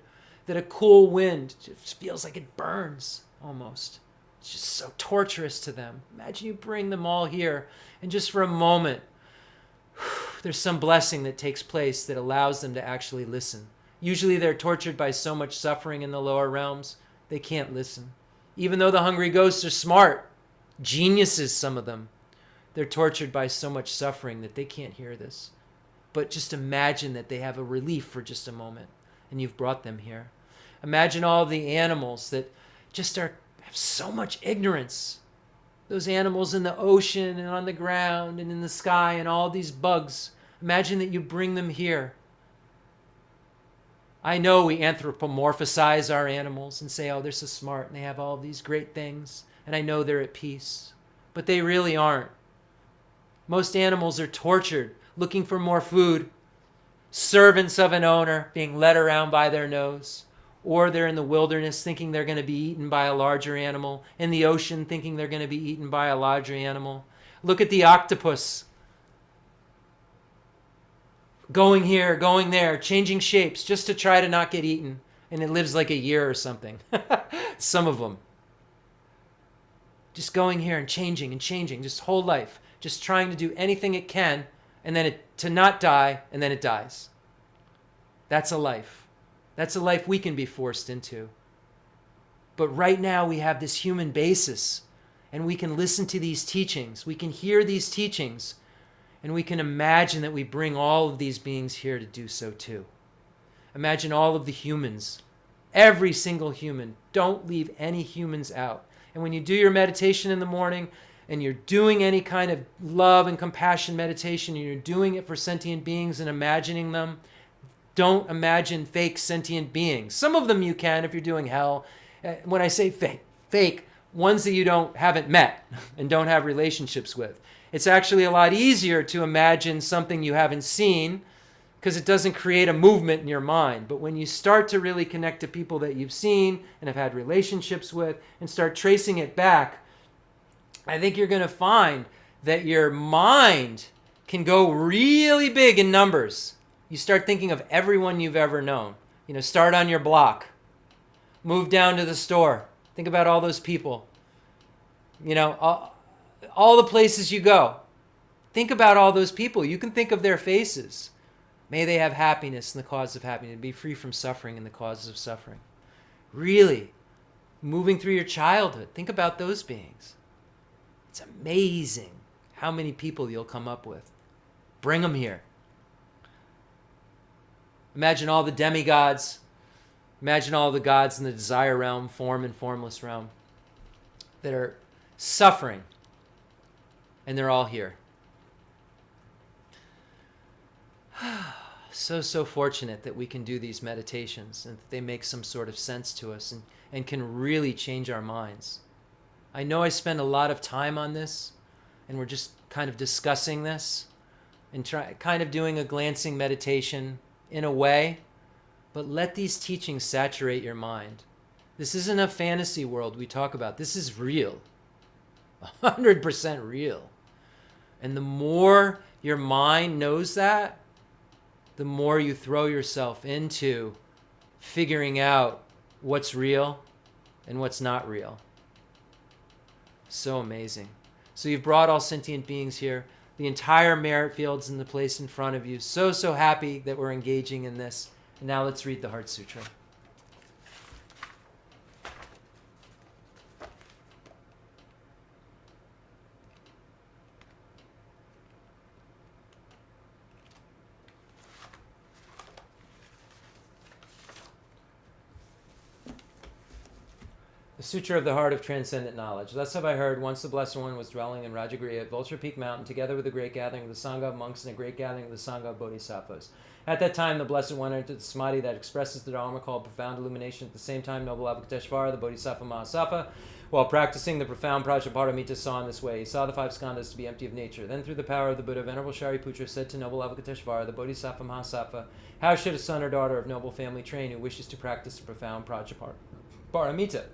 that a cool wind just feels like it burns almost. It's just so torturous to them. Imagine you bring them all here, and just for a moment, there's some blessing that takes place that allows them to actually listen. Usually they're tortured by so much suffering in the lower realms, they can't listen. Even though the hungry ghosts are smart, geniuses, some of them, they're tortured by so much suffering that they can't hear this. But just imagine that they have a relief for just a moment, and you've brought them here. Imagine all the animals that just have so much ignorance. Those animals in the ocean and on the ground and in the sky and all these bugs. Imagine that you bring them here. I know we anthropomorphize our animals and say, oh, they're so smart and they have all these great things, and I know they're at peace. But they really aren't. Most animals are tortured, looking for more food, servants of an owner being led around by their nose, or they're in the wilderness thinking they're going to be eaten by a larger animal, in the ocean thinking they're going to be eaten by a larger animal. Look at the octopus. Going here, going there, changing shapes just to try to not get eaten. And it lives like a year or something. Some of them. Just going here and changing, just whole life. Just trying to do anything it can, and then to not die, and then it dies. That's a life. That's a life we can be forced into. But right now we have this human basis, and we can listen to these teachings. We can hear these teachings. And we can imagine that we bring all of these beings here to do so too. Imagine all of the humans, every single human. Don't leave any humans out. And when you do your meditation in the morning, and you're doing any kind of love and compassion meditation, and you're doing it for sentient beings and imagining them, don't imagine fake sentient beings. Some of them you can if you're doing hell. When I say fake, ones that you haven't met and don't have relationships with. It's actually a lot easier to imagine something you haven't seen because it doesn't create a movement in your mind. But when you start to really connect to people that you've seen and have had relationships with and start tracing it back, I think you're going to find that your mind can go really big in numbers. You start thinking of everyone you've ever known. Start on your block. Move down to the store. Think about all those people. You know, all the places you go. Think about all those people. You can think of their faces. May they have happiness in the cause of happiness, be free from suffering in the causes of suffering. Really, moving through your childhood, think about those beings. It's amazing how many people you'll come up with. Bring them here. Imagine all the demigods. Imagine all the gods in the desire realm, form and formless realm, that are suffering, and they're all here. So fortunate that we can do these meditations and that they make some sort of sense to us and can really change our minds. I know I spend a lot of time on this, and we're just kind of discussing this and kind of doing a glancing meditation in a way, but let these teachings saturate your mind. This isn't a fantasy world we talk about. This is real, 100% real. And the more your mind knows that, the more you throw yourself into figuring out what's real and what's not real. So amazing. So you've brought all sentient beings here. The entire merit field's in the place in front of you. So happy that we're engaging in this. And now let's read the Heart Sutra. The Sutra of the Heart of Transcendent Knowledge. Thus have I heard, once the Blessed One was dwelling in Rajagriha at Vulture Peak Mountain, together with a great gathering of the Sangha of monks and a great gathering of the Sangha of Bodhisattvas. At that time, the Blessed One entered the samadhi that expresses the Dharma, called profound illumination. At the same time, noble Avalokiteshvara, the Bodhisattva Mahasattva, while practicing the profound Prajnaparamita, saw in this way. He saw the five skandhas to be empty of nature. Then, through the power of the Buddha, Venerable Shariputra said to noble Avalokiteshvara, the Bodhisattva Mahasattva, how should a son or daughter of noble family train who wishes to practice the profound Prajnaparamita?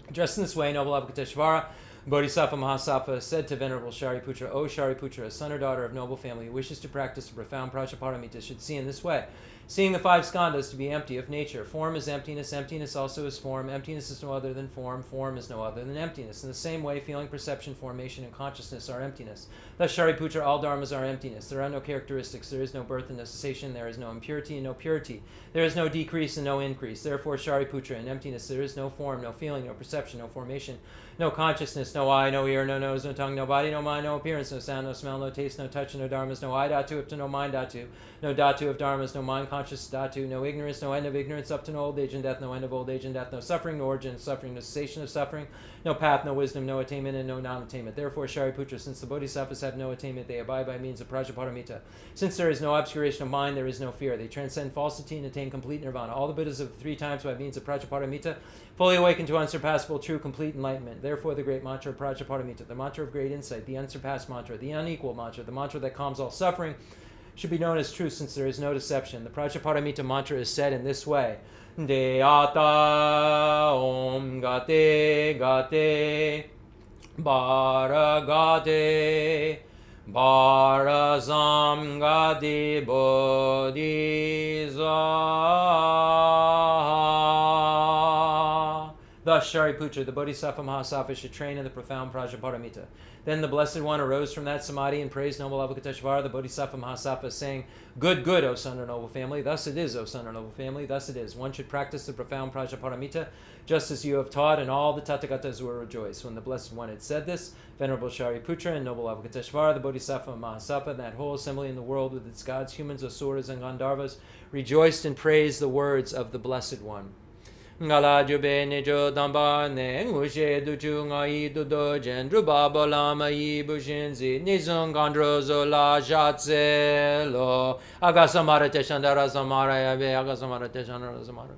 Addressed in this way, noble Avalokiteshvara, Bodhisattva Mahasattva, said to Venerable Shariputra, O Shariputra, a son or daughter of noble family who wishes to practice the profound Prajnaparamita should see in this way. Seeing the five skandhas to be empty of nature. Form is emptiness, emptiness also is form, emptiness is no other than form, form is no other than emptiness. In the same way, feeling, perception, formation, and consciousness are emptiness. Thus, Shariputra, all dharmas are emptiness. There are no characteristics, there is no birth and no cessation, there is no impurity and no purity. There is no decrease and no increase. Therefore, Shariputra, in emptiness there is no form, no feeling, no perception, no formation, no consciousness, no eye, no ear, no nose, no tongue, no body, no mind, no appearance, no sound, no smell, no taste, no touch, no dharmas, no eye dhatu up to no mind dhatu, no dhatu of dharmas, no mind conscious dhatu, no ignorance, no end of ignorance up to no old age and death, no end of old age and death, no suffering, no origin of suffering, no cessation of suffering, no path, no wisdom, no attainment, and no non-attainment. Therefore, Shariputra, since the Bodhisattvas have no attainment, they abide by means of Prajnaparamita. Since there is no obscuration of mind, there is no fear. They transcend falsity and attain complete nirvana. All the Buddhas of the three times by means of Prajnaparamita fully awaken to unsurpassable, true, complete enlightenment. Therefore, the great mantra of Prajnaparamita, the mantra of great insight, the unsurpassed mantra, the unequal mantra, the mantra that calms all suffering, should be known as truth, since there is no deception. The Prajnaparamita mantra is said in this way: Deyata Om Gate Gate Bara Gate Bara Zam Gate Bodhisattva. Thus, Shariputra, the Bodhisattva Mahasattva, should train in the profound Prajnaparamita. Then the Blessed One arose from that samadhi and praised noble Avalokiteshvara, the Bodhisattva Mahasattva, saying, Good, good, O son of noble family. Thus it is, O son of noble family. Thus it is. One should practice the profound Prajnaparamita, just as you have taught, and all the Tathagatas will rejoice. When the Blessed One had said this, Venerable Shariputra and noble Avalokiteshvara, the Bodhisattva Mahasattva, and that whole assembly in the world with its gods, humans, asuras, and Gandharvas, rejoiced and praised the words of the Blessed One. Ngala jube nejo damba ne ngushe duchu ngai dudo jendru baba lama yi bushinzi nizung gandro zola jatse lo agasamara teshandara samara yabe agasamara teshandara samara.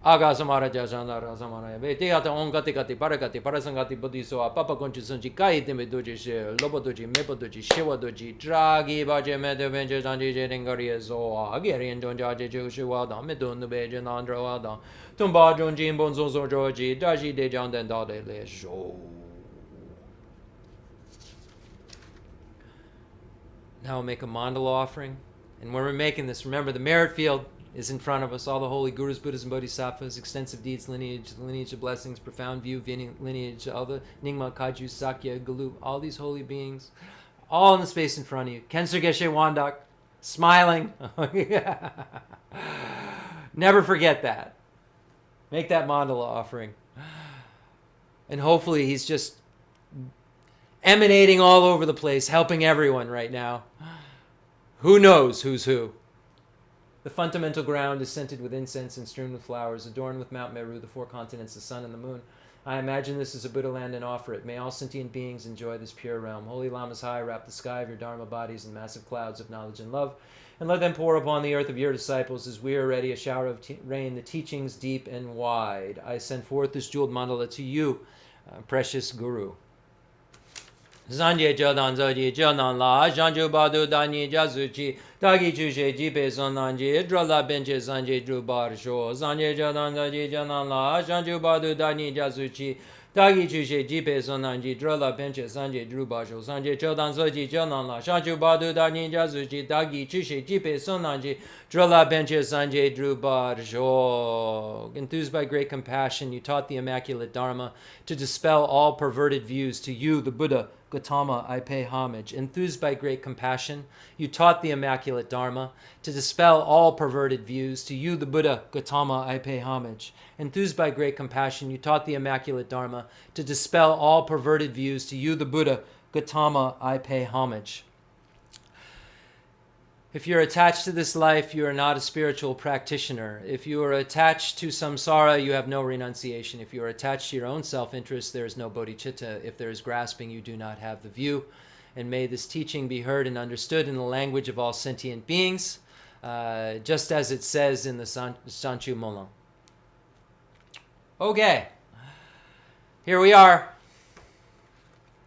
Agasamara Jasanara Samana, Beata Ongatikati, Parakati, Parasangati Buddhisoa, Papa Conchisunji, Kaitime Doji, Lobodoji, Mepodoji, Shiwadoji, Draghi, Baje, Medevenja, Sanji, Jengaria, Zoa, Agarian, Don Jaji, Shiwada, Medun, Bejan, Androada, Tumba, Jonjin, Bonzo, Georgi, Daji, Dejan, and Dade, Lejo. Now we'll make a mandala offering. And when we're making this, remember the merit field is in front of us. All the holy gurus, Buddhas, and Bodhisattvas, extensive deeds, lineage, the lineage of blessings, profound view, lineage, all the Nyingma, Kaju, Sakya, Galu, all these holy beings, all in the space in front of you. Kensur Geshe Wandak, smiling. Never forget that. Make that mandala offering. And hopefully he's just emanating all over the place, helping everyone right now. Who knows who's who? The fundamental ground is scented with incense and strewn with flowers, adorned with Mount Meru, the four continents, the sun and the moon. I imagine this is a Buddha land and offer it. May all sentient beings enjoy this pure realm. Holy Lamas high, wrap the sky of your Dharma bodies in massive clouds of knowledge and love, and let them pour upon the earth of your disciples as we are ready, a shower of rain, the teachings deep and wide. I send forth this jeweled mandala to you, precious Guru. Zanje Jodan Zoji Jonan La, Janju Badu Dani Jazuchi, Dagi Chushe Jipe Sonanji, Drola Benche Zanje Drubar Sho, Zanje Jodan Zoji Jonan La, Janju Badu Dani Jazuchi, Dagi Chushe Jipe Sonanji, Drola Benche Zanje Drubar Sho, Zanje Jodan Zoji Jonan La, Janju Badu Dani Jazuchi, Dagi Chushe Jipe Sonanji, Drola Benche Zanje Drubar Sho. Enthused by great compassion, you taught the immaculate Dharma to dispel all perverted views. To you, the Buddha, Gautama, I pay homage. Enthused by great compassion, you taught the immaculate Dharma to dispel all perverted views. To you, the Buddha, Gautama, I pay homage. Enthused by great compassion, you taught the immaculate Dharma to dispel all perverted views. To you, the Buddha, Gautama, I pay homage. If you're attached to this life, you are not a spiritual practitioner. If you are attached to samsara, you have no renunciation. If you are attached to your own self-interest, there is no bodhicitta. If there is grasping, you do not have the view. And may this teaching be heard and understood in the language of all sentient beings, just as it says in the Sanchu Molang. Okay, here we are.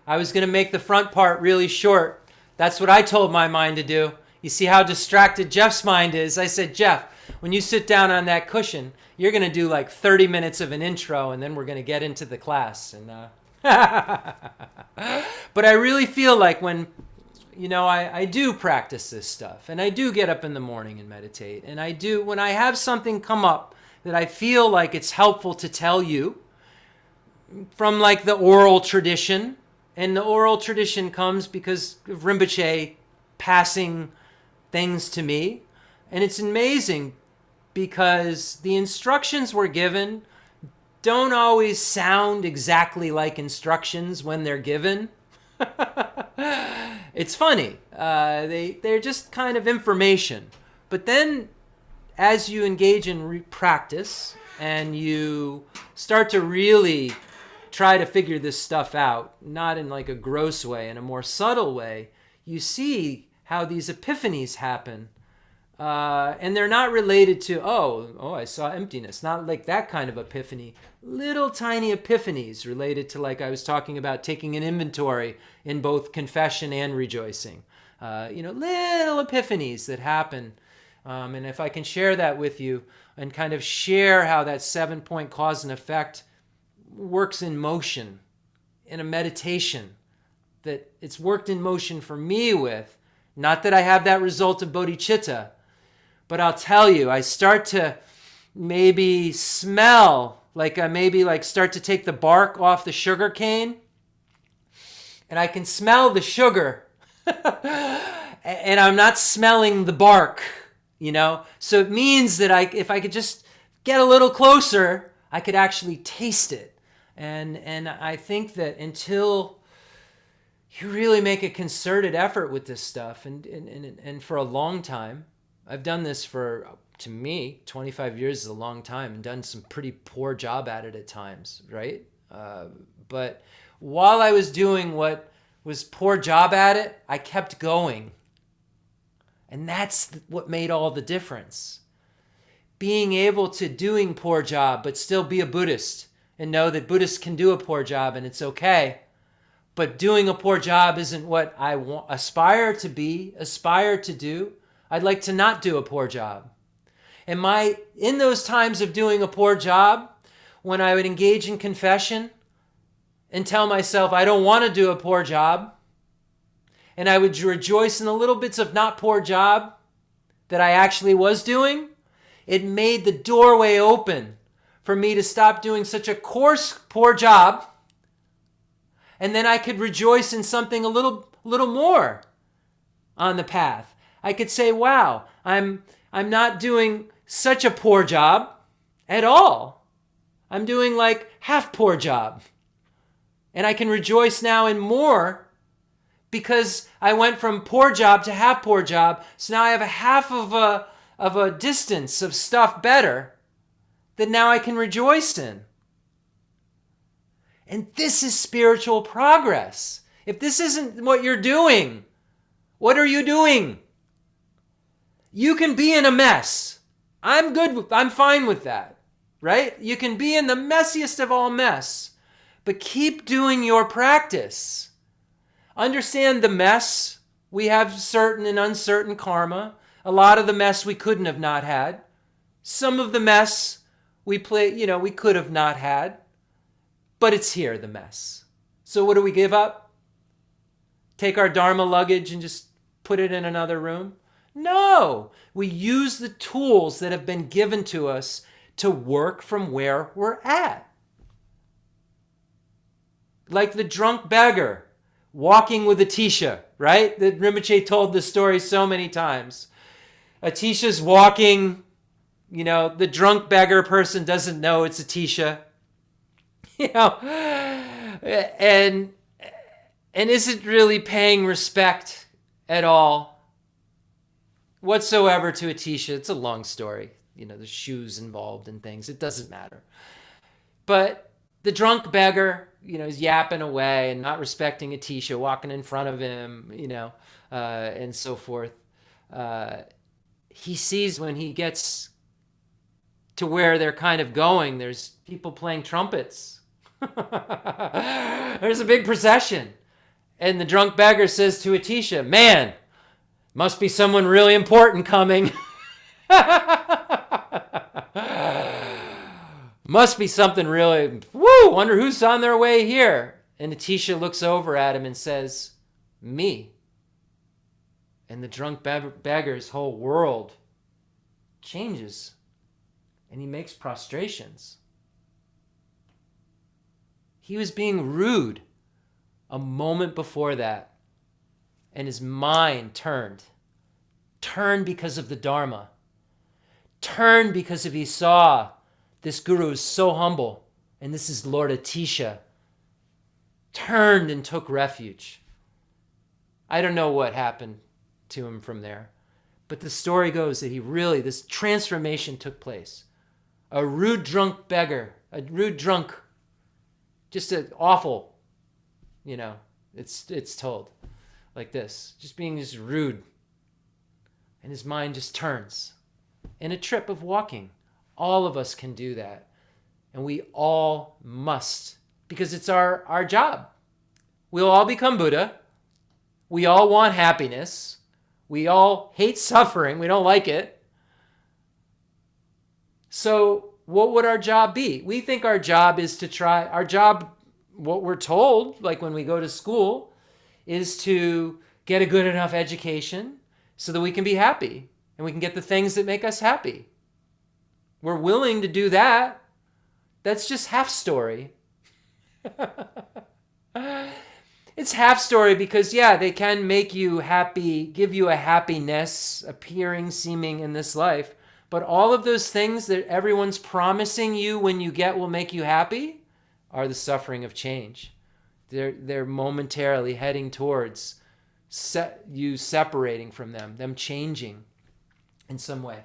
I was going to make the front part really short. That's what I told my mind to do. You see how distracted Jeff's mind is. I said, Jeff, when you sit down on that cushion, you're going to do like 30 minutes of an intro, and then we're going to get into the class. And but I really feel like when, I do practice this stuff, and I do get up in the morning and meditate, and I do, when I have something come up that I feel like it's helpful to tell you from like the oral tradition, and the oral tradition comes because of Rinpoche passing things to me. And it's amazing because the instructions we're given don't always sound exactly like instructions when they're given. It's funny. They're just kind of information. But then as you engage in practice and you start to really try to figure this stuff out, not in like a gross way, in a more subtle way, you see how these epiphanies happen. And they're not related to, I saw emptiness. Not like that kind of epiphany. Little tiny epiphanies related to, like I was talking about, taking an inventory in both confession and rejoicing. Little epiphanies that happen. And if I can share that with you and kind of share how that 7-point cause and effect works in motion, in a meditation, that it's worked in motion for me with, not that I have that result of bodhicitta, but I'll tell you, I start to maybe smell, like I maybe like start to take the bark off the sugar cane, and I can smell the sugar, and I'm not smelling the bark, So it means that if I could just get a little closer, I could actually taste it. And I think that until you really make a concerted effort with this stuff, and for a long time, I've done this for, to me, 25 years is a long time, and done some pretty poor job at it at times, right? But while I was doing what was poor job at it, I kept going. And that's what made all the difference. being able to doing poor job, but still be a Buddhist and know that Buddhists can do a poor job and it's okay. But doing a poor job isn't what I aspire to be, aspire to do. I'd like to not do a poor job. And in those times of doing a poor job, when I would engage in confession and tell myself I don't want to do a poor job, and I would rejoice in the little bits of not poor job that I actually was doing, it made the doorway open for me to stop doing such a coarse, poor job. And then I could rejoice in something a little more on the path. I could say, wow, I'm not doing such a poor job at all. I'm doing like half poor job. And I can rejoice now in more because I went from poor job to half poor job. So now I have a half of a distance of stuff better that now I can rejoice in. And this is spiritual progress. If this isn't what you're doing, what are you doing? You can be in a mess. I'm fine with that, right? You can be in the messiest of all mess, but keep doing your practice. Understand the mess. We have certain and uncertain karma. A lot of the mess we couldn't have not had. Some of the mess we could have not had. But it's here, the mess. So what do we give up? Take our Dharma luggage and just put it in another room? No! We use the tools that have been given to us to work from where we're at. Like the drunk beggar walking with Atisha, right? That Rinpoche told this story so many times. Atisha's walking, the drunk beggar person doesn't know it's Atisha. And isn't really paying respect at all whatsoever to Atisha. It's a long story. There's shoes involved and things. It doesn't matter. But the drunk beggar, is yapping away and not respecting Atisha, walking in front of him, and so forth. He sees when he gets to where they're kind of going, there's people playing trumpets. There's a big procession. And the drunk beggar says to Atisha, man, must be someone really important coming. Must be something really, wonder who's on their way here. And Atisha looks over at him and says, me. And the drunk beggar's whole world changes. And he makes prostrations. He was being rude a moment before that. And his mind turned. Turned because of the Dharma. Turned because he saw this guru is so humble. And this is Lord Atisha. Turned and took refuge. I don't know what happened to him from there. But the story goes that this transformation took place. A rude drunk beggar, a rude drunk, just an awful, it's told like this, just being just rude. And his mind just turns. In a trip of walking, all of us can do that. And we all must, because it's our job. We'll all become Buddha. We all want happiness. We all hate suffering. We don't like it. So what would our job be? We think our job is what we're told, like when we go to school, is to get a good enough education so that we can be happy and we can get the things that make us happy. We're willing to do that. That's just half story. It's half story because, they can make you happy, give you a happiness appearing, seeming in this life. But all of those things that everyone's promising you when you get will make you happy are the suffering of change. They're momentarily heading towards you separating from them changing in some way.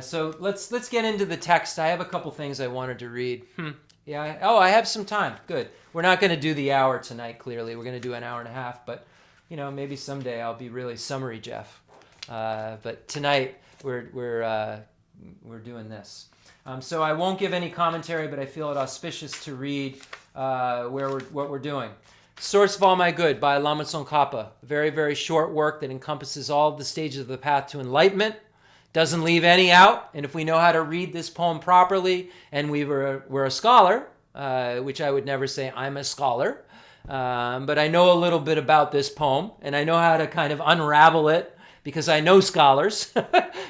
So let's get into the text. I have a couple things I wanted to read. I have some time. Good. We're not going to do the hour tonight, clearly. We're going to do an hour and a half, but maybe someday I'll be really summary Jeff. But tonight we're we're doing this. So I won't give any commentary, but I feel it auspicious to read what we're doing. Source of All My Good by Lama Tsongkhapa. Very, very short work that encompasses all of the stages of the path to enlightenment. Doesn't leave any out. And if we know how to read this poem properly, and we're a scholar, which I would never say I'm a scholar, but I know a little bit about this poem, and I know how to kind of unravel it because I know scholars,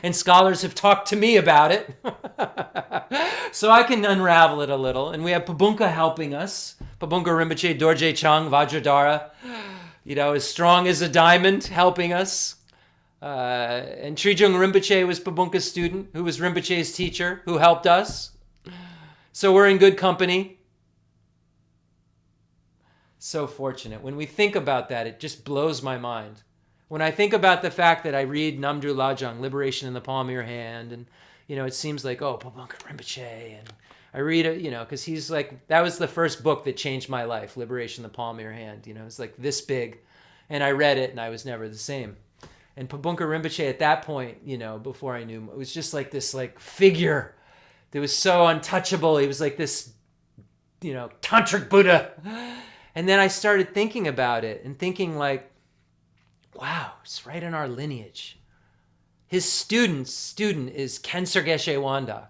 and scholars have talked to me about it. So I can unravel it a little. And we have Pabunka helping us. Pabunka Rinpoche Dorje Chang Vajradhara, as strong as a diamond, helping us. And Trijung Rinpoche was Pabunka's student, who was Rinpoche's teacher, who helped us. So we're in good company. So fortunate. When we think about that, it just blows my mind. When I think about the fact that I read Namdru Lajang, Liberation in the Palm of Your Hand, and, it seems like, oh, Pabunka Rinpoche, and I read it, because he's like, that was the first book that changed my life, Liberation in the Palm of Your Hand. It's like this big, and I read it, and I was never the same. And Pabunka Rinpoche at that point, before I knew him, it was just like this figure that was so untouchable. He was like this, tantric Buddha. And then I started thinking about it and thinking like, wow, it's right in our lineage. His student is Kensar Geshe Wandak.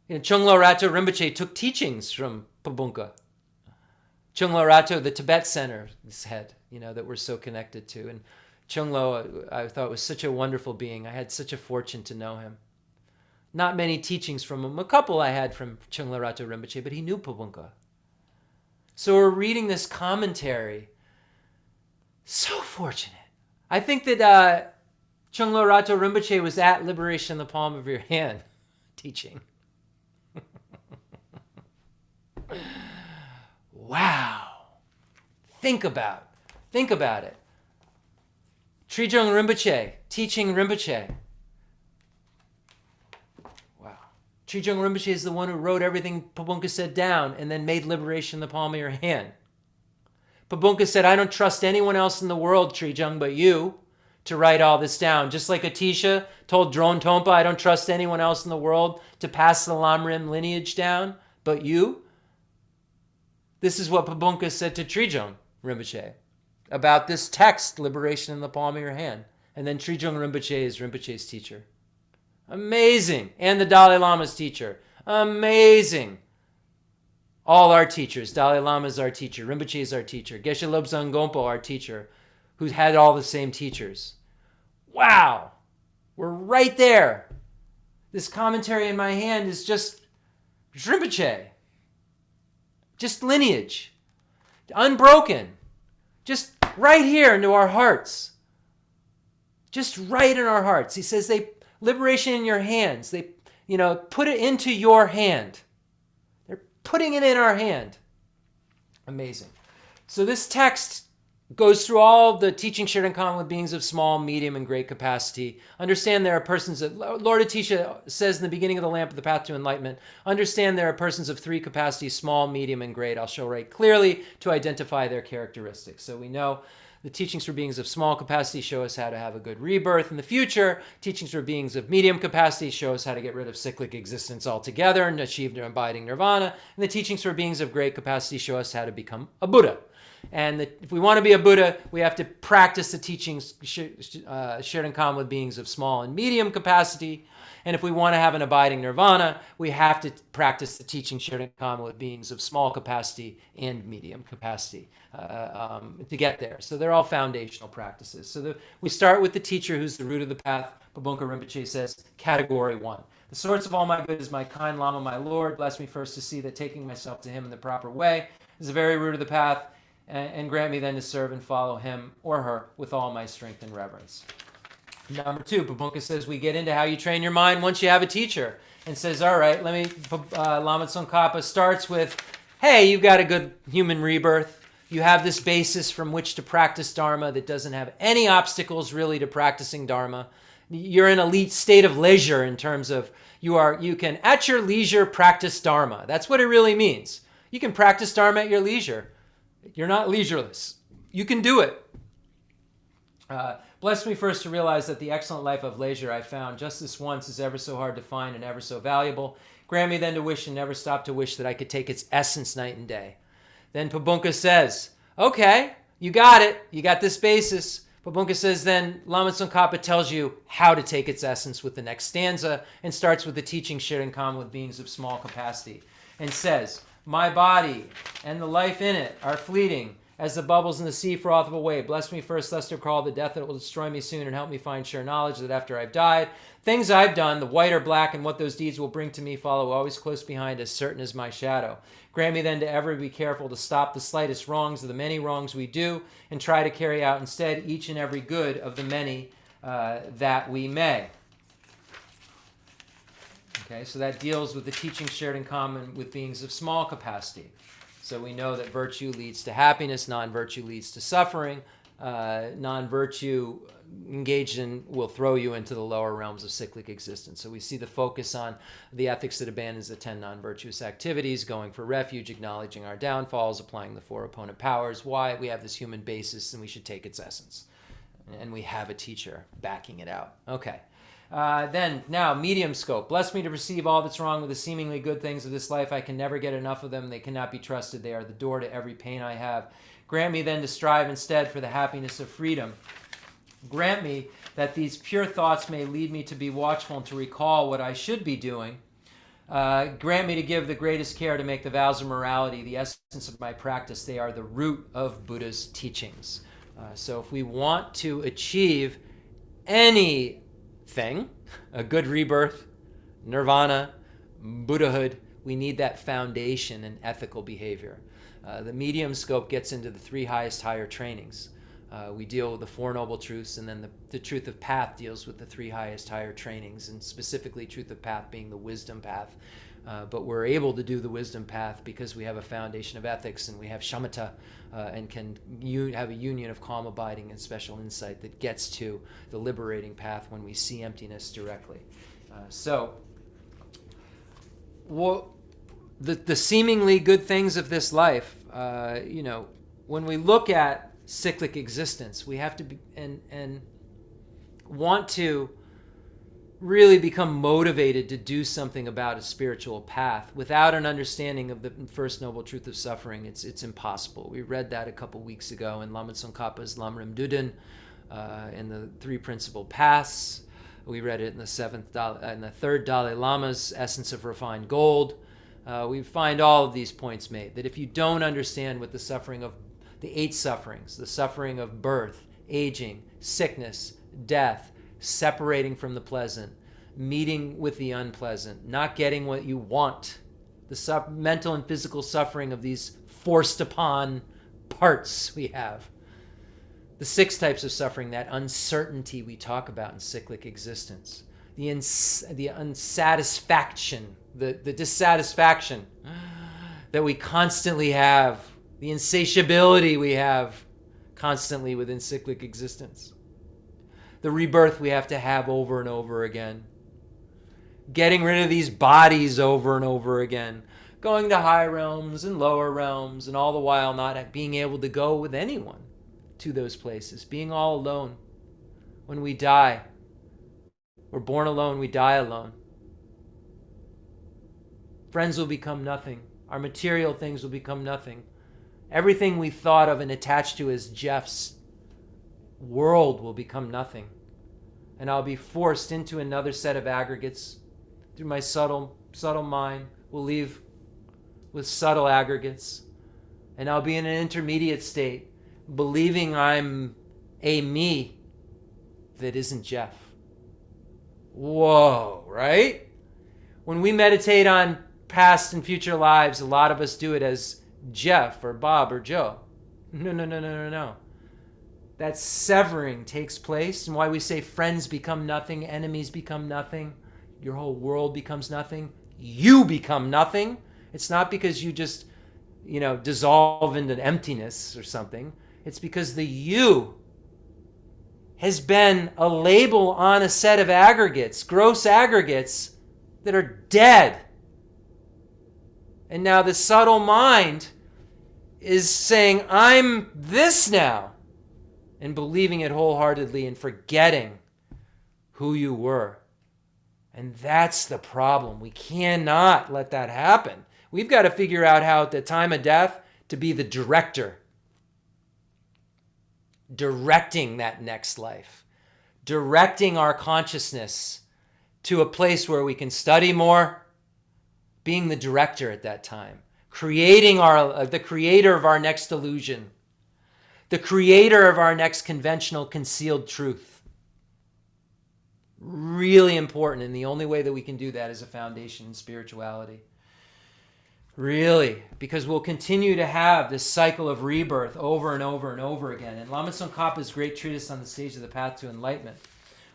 Chunglo Rato Rinpoche took teachings from Pabunka. Chunglo Rato, the Tibet Center's head, that we're so connected to. And Chunglo, I thought, was such a wonderful being. I had such a fortune to know him. Not many teachings from him. A couple I had from Chunglo Rato Rinpoche, but he knew Pabunka. So we're reading this commentary. So fortunate. I think that Chunglo Rato Rinpoche was at Liberation in the Palm of Your Hand teaching. Wow. Think about it. Trijung Rinpoche, teaching Rinpoche. Wow. Trijung Rinpoche is the one who wrote everything Pabunka said down and then made Liberation in the Palm of Your Hand. Pabunka said, I don't trust anyone else in the world, Trijung, but you, to write all this down. Just like Atisha told Drone Tompa, I don't trust anyone else in the world to pass the Lamrim lineage down, but you. This is what Pabunka said to Trijung Rinpoche about this text, Liberation in the Palm of Your Hand. And then Trijung Rinpoche is Rinpoche's teacher. Amazing. And the Dalai Lama's teacher. Amazing. All our teachers. Dalai Lama is our teacher. Rinpoche is our teacher. Geshe Lobsang Gompo, our teacher, who's had all the same teachers. Wow. We're right there. This commentary in my hand is just Rinpoche. Just lineage. Unbroken. Just right here into our hearts. Just right in our hearts. He says liberation in your hands. They, put it into your hand. They're putting it in our hand. Amazing. So this text goes through all the teaching shared in common with beings of small, medium, and great capacity. Understand there are persons that, Lord Atisha says in the beginning of the Lamp of the Path to Enlightenment, understand there are persons of three capacities, small, medium, and great. I'll show right clearly to identify their characteristics. So we know the teachings for beings of small capacity show us how to have a good rebirth in the future. Teachings for beings of medium capacity show us how to get rid of cyclic existence altogether and achieve abiding nirvana. And the teachings for beings of great capacity show us how to become a Buddha. And if we want to be a Buddha, we have to practice the teachings shared in common with beings of small and medium capacity. And if we want to have an abiding nirvana, we have to practice the teachings shared in common with beings of small capacity and medium capacity to get there. So they're all foundational practices. So we start with the teacher who's the root of the path. Pabunka Rinpoche says, category 1. The source of all my good is my kind Lama, my Lord. Bless me first to see that taking myself to him in the proper way is the very root of the path. And grant me then to serve and follow him or her with all my strength and reverence. Number 2, Pabunka says we get into how you train your mind once you have a teacher. And says, all right, Lama Tsongkhapa starts with, hey, you've got a good human rebirth. You have this basis from which to practice Dharma that doesn't have any obstacles really to practicing Dharma. You're in a state of leisure in terms of you can at your leisure practice Dharma. That's what it really means. You can practice Dharma at your leisure. You're not leisureless. You can do it. Bless me first to realize that the excellent life of leisure I found just this once is ever so hard to find and ever so valuable. Grant me then to wish and never stop to wish that I could take its essence night and day. Then Pabunka says, okay, you got it. You got this basis. Pabunka says then Lama Tsongkhapa tells you how to take its essence with the next stanza and starts with the teaching shared in common with beings of small capacity and says, my body and the life in it are fleeting as the bubbles in the sea froth away. Bless me first, lest to crawl the death that will destroy me soon, and help me find sure knowledge that after I've died, things I've done, the white or black, and what those deeds will bring to me follow always close behind, as certain as my shadow. Grant me then to ever be careful to stop the slightest wrongs of the many wrongs we do, and try to carry out instead each and every good of the many that we may. Okay, so that deals with the teaching shared in common with beings of small capacity. So we know that virtue leads to happiness, non-virtue leads to suffering. Non-virtue engaged in will throw you into the lower realms of cyclic existence. So we see the focus on the ethics that abandons the 10 non-virtuous activities, going for refuge, acknowledging our downfalls, applying the 4 opponent powers. Why? We have this human basis and we should take its essence. And we have a teacher backing it out. Okay. Then, now, medium scope. Bless me to perceive all that's wrong with the seemingly good things of this life. I can never get enough of them. They cannot be trusted. They are the door to every pain I have. Grant me then to strive instead for the happiness of freedom. Grant me that these pure thoughts may lead me to be watchful and to recall what I should be doing. Grant me to give the greatest care to make the vows of morality the essence of my practice. They are the root of Buddha's teachings. So if we want to achieve anything, a good rebirth, nirvana, Buddhahood, we need that foundation in ethical behavior. The medium scope gets into the 3 highest higher trainings. We deal with the 4 noble truths, and then the truth of path deals with the 3 highest higher trainings, and specifically truth of path being the wisdom path. But we're able to do the wisdom path because we have a foundation of ethics, and we have shamatha, and can have a union of calm abiding and special insight that gets to the liberating path when we see emptiness directly. The seemingly good things of this life, when we look at cyclic existence, we have to be and want to really become motivated to do something about a spiritual path. Without an understanding of the first noble truth of suffering, it's impossible. We read that a couple weeks ago in Lama Tsongkhapa's Lamrim Duden, in the 3 principal paths. We read it in the 3rd Dalai Lama's Essence of Refined Gold. We find all of these points made, that if you don't understand what the suffering of the 8 sufferings, the suffering of birth, aging, sickness, death, separating from the pleasant, meeting with the unpleasant, not getting what you want, the mental and physical suffering of these forced upon parts we have. The 6 types of suffering, that uncertainty we talk about in cyclic existence, the unsatisfaction, the dissatisfaction that we constantly have, the insatiability we have constantly within cyclic existence. The rebirth we have to have over and over again. Getting rid of these bodies over and over again. Going to high realms and lower realms, and all the while not being able to go with anyone to those places. Being all alone. When we die, we're born alone, we die alone. Friends will become nothing. Our material things will become nothing. Everything we thought of and attached to as Jeff's world will become nothing, and I'll be forced into another set of aggregates through my subtle mind. Will leave with subtle aggregates, and I'll be in an intermediate state, believing I'm a me that isn't Jeff. Whoa, right? When we meditate on past and future lives, a lot of us do it as Jeff or Bob or Joe. No. That severing takes place, and why we say friends become nothing, enemies become nothing, your whole world becomes nothing, you become nothing. It's not because you just, dissolve into emptiness or something. It's because the you has been a label on a set of aggregates, gross aggregates that are dead. And now the subtle mind is saying, I'm this now. and believing it wholeheartedly and forgetting who you were. And that's the problem. We cannot let that happen. We've got to figure out how at the time of death to be the director, directing that next life, directing our consciousness to a place where we can study more, being the director at that time, creating the creator of our next illusion, the creator of our next conventional concealed truth. Really important, and the only way that we can do that is a foundation in spirituality. Really, because we'll continue to have this cycle of rebirth over and over and over again. And Lama Tsongkhapa's great treatise on the stage of the path to enlightenment,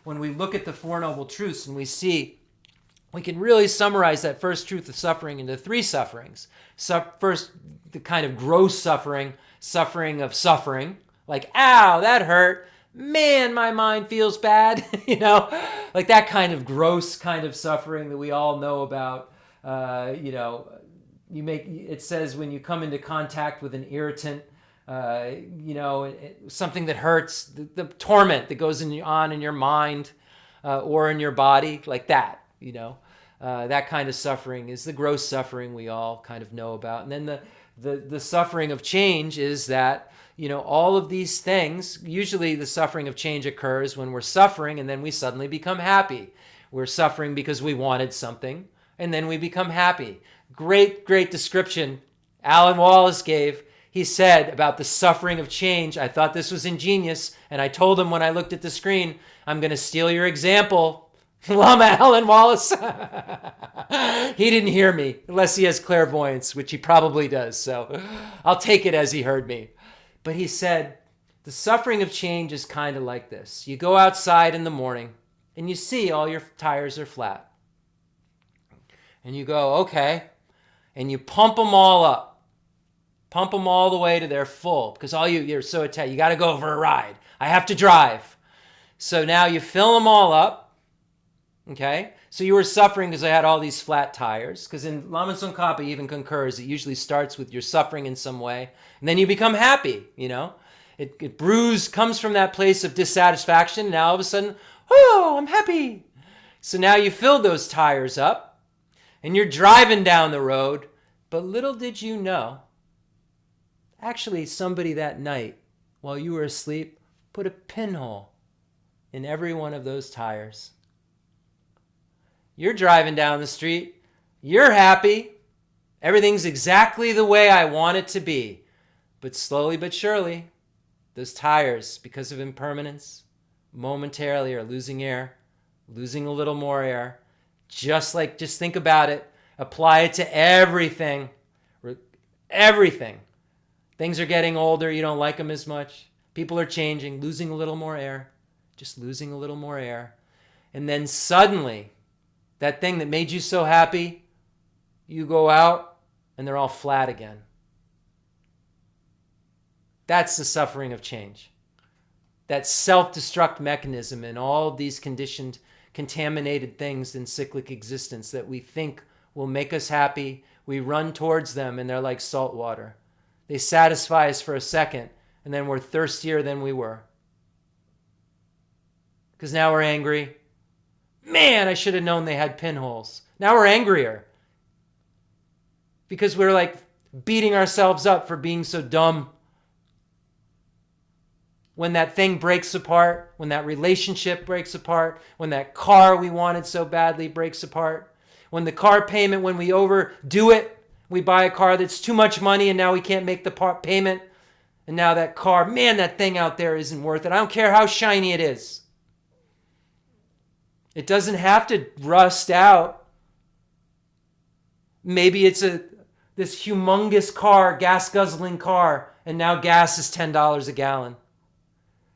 when we look at the Four Noble Truths and we see, we can really summarize that first truth of suffering into three sufferings. First, the kind of gross suffering of suffering, like, ow, that hurt. Man, my mind feels bad. Like that kind of gross kind of suffering that we all know about. It says when you come into contact with an irritant, something that hurts, the torment that goes on in your mind or in your body, like that, that kind of suffering is the gross suffering we all kind of know about. And then the suffering of change is that, all of these things, usually the suffering of change occurs when we're suffering and then we suddenly become happy. We're suffering because we wanted something and then we become happy. Great description Alan Wallace gave. He said about the suffering of change, I thought this was ingenious, and I told him when I looked at the screen, I'm going to steal your example. Lama Alan Wallace. He didn't hear me, unless he has clairvoyance, which he probably does, so I'll take it as he heard me. But he said, the suffering of change is kind of like this. You go outside in the morning, and you see all your tires are flat. And you go, okay, and you pump them all up. Pump them all the way to their full, because you're so attached. You got to go for a ride. I have to drive. So now you fill them all up, okay? So you were suffering because I had all these flat tires, because in Lama Tsongkhapa even concurs, it usually starts with your suffering in some way, and then you become happy, It comes from that place of dissatisfaction, and now all of a sudden, oh, I'm happy. So now you filled those tires up, and you're driving down the road, but little did you know, actually somebody that night, while you were asleep, put a pinhole in every one of those tires. You're driving down the street, you're happy, everything's exactly the way I want it to be, but slowly but surely, those tires, because of impermanence, momentarily are losing air, losing a little more air. Just think about it. Apply it to everything. Everything. Things are getting older. You don't like them as much. People are changing, losing a little more air. Just losing a little more air. And then suddenly, that thing that made you so happy, you go out and they're all flat again. That's the suffering of change. That self-destruct mechanism and all of these conditioned, contaminated things in cyclic existence that we think will make us happy. We run towards them and they're like salt water. They satisfy us for a second and then we're thirstier than we were. Because now we're angry. Man, I should have known they had pinholes. Now we're angrier. Because we're like beating ourselves up for being so dumb. When that thing breaks apart, when that relationship breaks apart, when that car we wanted so badly breaks apart, when the car payment, when we overdo it, we buy a car that's too much money and now we can't make the payment. And now that car, man, that thing out there isn't worth it. I don't care how shiny it is. It doesn't have to rust out. Maybe it's this humongous car, gas-guzzling car, and now gas is $10 a gallon.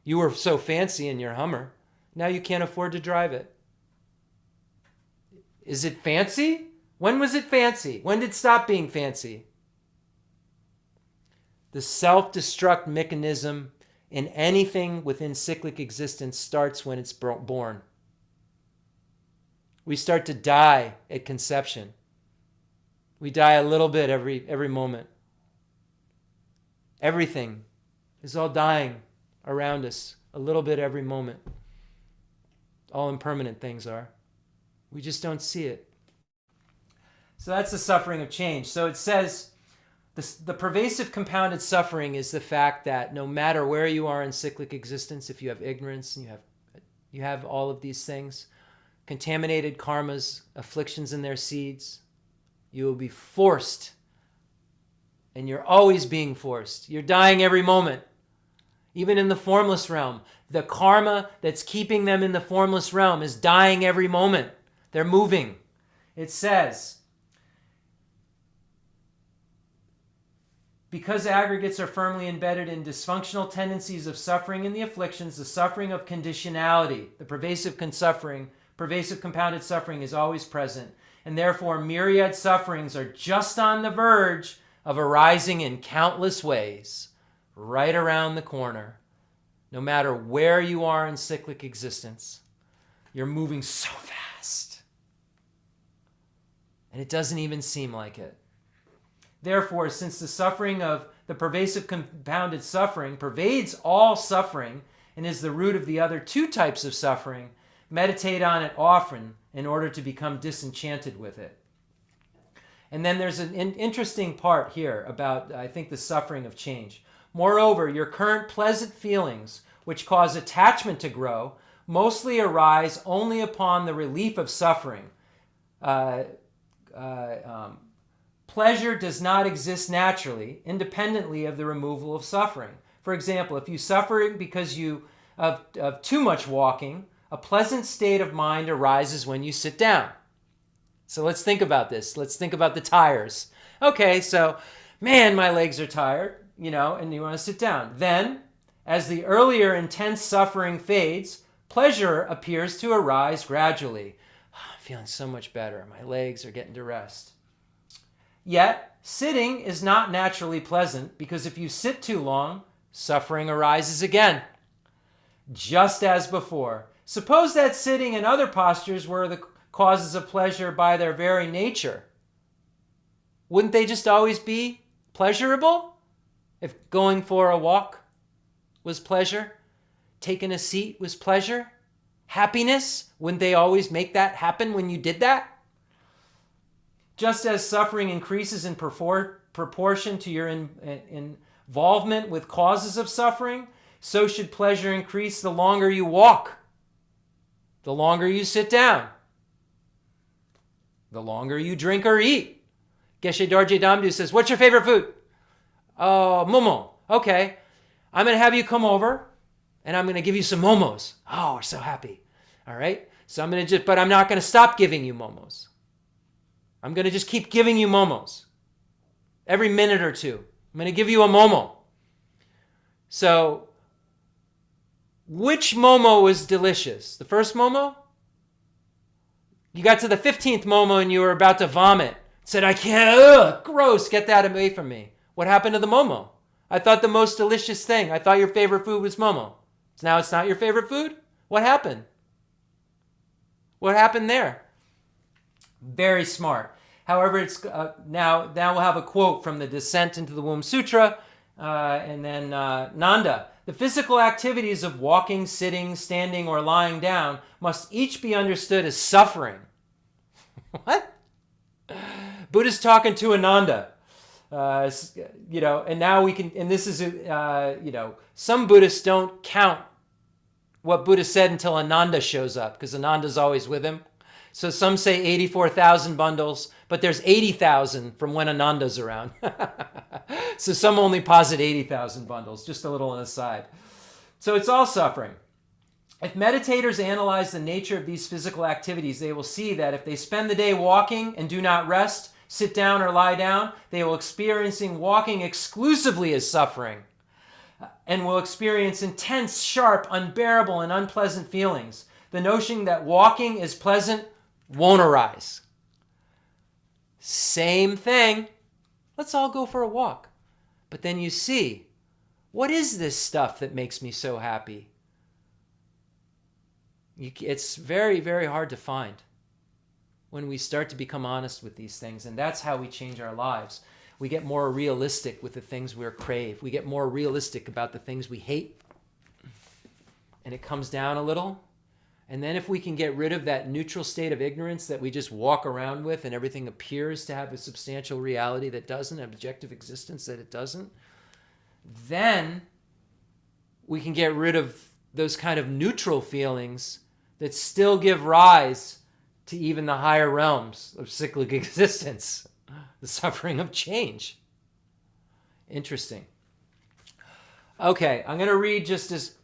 You were so fancy in your Hummer. Now you can't afford to drive it. Is it fancy? When was it fancy? When did it stop being fancy? The self-destruct mechanism in anything within cyclic existence starts when it's born. We start to die at conception. We die a little bit every moment. Everything is all dying. around us a little bit every moment. All impermanent things are. We just don't see it. So that's the suffering of change. So it says the pervasive compounded suffering is the fact that no matter where you are in cyclic existence, if you have ignorance and you have all of these things, contaminated karmas, afflictions in their seeds, you will be forced. And you're always being forced. You're dying every moment. Even in the formless realm, the karma that's keeping them in the formless realm is dying every moment. They're moving. It says, because aggregates are firmly embedded in dysfunctional tendencies of suffering in the afflictions, the suffering of conditionality, the pervasive compounded suffering is always present. And therefore, myriad sufferings are just on the verge of arising in countless ways, right around the corner. No matter where you are in cyclic existence, you're moving so fast. And it doesn't even seem like it. Therefore, since the suffering of the pervasive compounded suffering pervades all suffering and is the root of the other two types of suffering, meditate on it often in order to become disenchanted with it. And then there's an interesting part here about, I think, the suffering of change. Moreover, your current pleasant feelings, which cause attachment to grow, mostly arise only upon the relief of suffering. Pleasure does not exist naturally, independently of the removal of suffering. For example, if you suffer because of too much walking, a pleasant state of mind arises when you sit down. So let's think about this. Let's think about the tires. Okay, so, man, my legs are tired, and you want to sit down. Then, as the earlier intense suffering fades, pleasure appears to arise gradually. I'm feeling so much better. My legs are getting to rest. Yet, sitting is not naturally pleasant because if you sit too long, suffering arises again. Just as before. Suppose that sitting and other postures were the causes of pleasure by their very nature. Wouldn't they just always be pleasurable? If going for a walk was pleasure, taking a seat was pleasure, happiness, wouldn't they always make that happen when you did that? Just as suffering increases in proportion to your involvement with causes of suffering, so should pleasure increase the longer you walk, the longer you sit down, the longer you drink or eat. Geshe Dorje Damdu says, what's your favorite food? Oh, momo. Okay. I'm going to have you come over and I'm going to give you some momos. Oh, we're so happy. All right. So but I'm not going to stop giving you momos. I'm going to just keep giving you momos. Every minute or two. I'm going to give you a momo. So, which momo was delicious? The first momo? You got to the 15th momo and you were about to vomit. Said, I can't, gross, get that away from me. What happened to the momo? I thought the most delicious thing. I thought your favorite food was momo. So now it's not your favorite food? What happened? What happened there? Very smart. However, it's now we'll have a quote from the Descent into the Womb Sutra, and then Nanda. The physical activities of walking, sitting, standing, or lying down must each be understood as suffering. What? Buddha's talking to Ananda. And now we can, and this is, some Buddhists don't count what Buddha said until Ananda shows up, because Ananda's always with him. So some say 84,000 bundles, but there's 80,000 from when Ananda's around. So some only posit 80,000 bundles, just a little on the side. So it's all suffering. If meditators analyze the nature of these physical activities, they will see that if they spend the day walking and do not rest, sit down or lie down, they will experiencing walking exclusively as suffering and will experience intense, sharp, unbearable, and unpleasant feelings. The notion that walking is pleasant won't arise. Same thing. Let's all go for a walk. But then you see, what is this stuff that makes me so happy? It's very, very hard to find when we start to become honest with these things. And that's how we change our lives. We get more realistic with the things we crave. We get more realistic about the things we hate. and it comes down a little. And then if we can get rid of that neutral state of ignorance that we just walk around with and everything appears to have a substantial reality that doesn't, an objective existence that it doesn't, then we can get rid of those kind of neutral feelings that still give rise to even the higher realms of cyclic existence, the suffering of change. Interesting. Okay, I'm going to read just this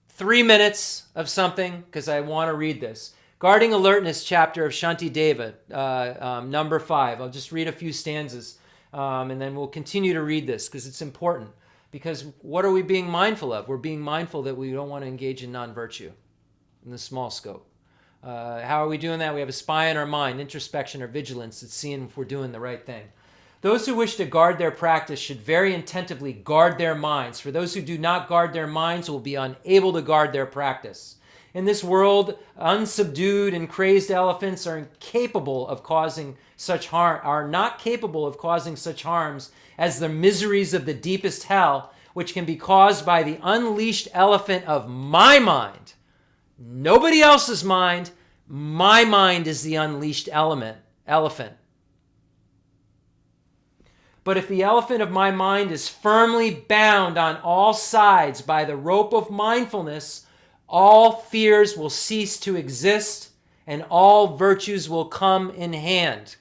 3 minutes of something because I want to read this. Guarding Alertness chapter of Shantideva, number 5. I'll just read a few stanzas and then we'll continue to read this because it's important. Because what are we being mindful of? We're being mindful that we don't want to engage in non-virtue in the small scope. How are we doing that? We have a spy in our mind, introspection or vigilance that's seeing if we're doing the right thing. Those who wish to guard their practice should very attentively guard their minds. For those who do not guard their minds will be unable to guard their practice. In this world, unsubdued and crazed elephants are not capable of causing such harms as the miseries of the deepest hell, which can be caused by the unleashed elephant of my mind. Nobody else's mind. My mind is the unleashed elephant. But if the elephant of my mind is firmly bound on all sides by the rope of mindfulness, all fears will cease to exist and all virtues will come in hand.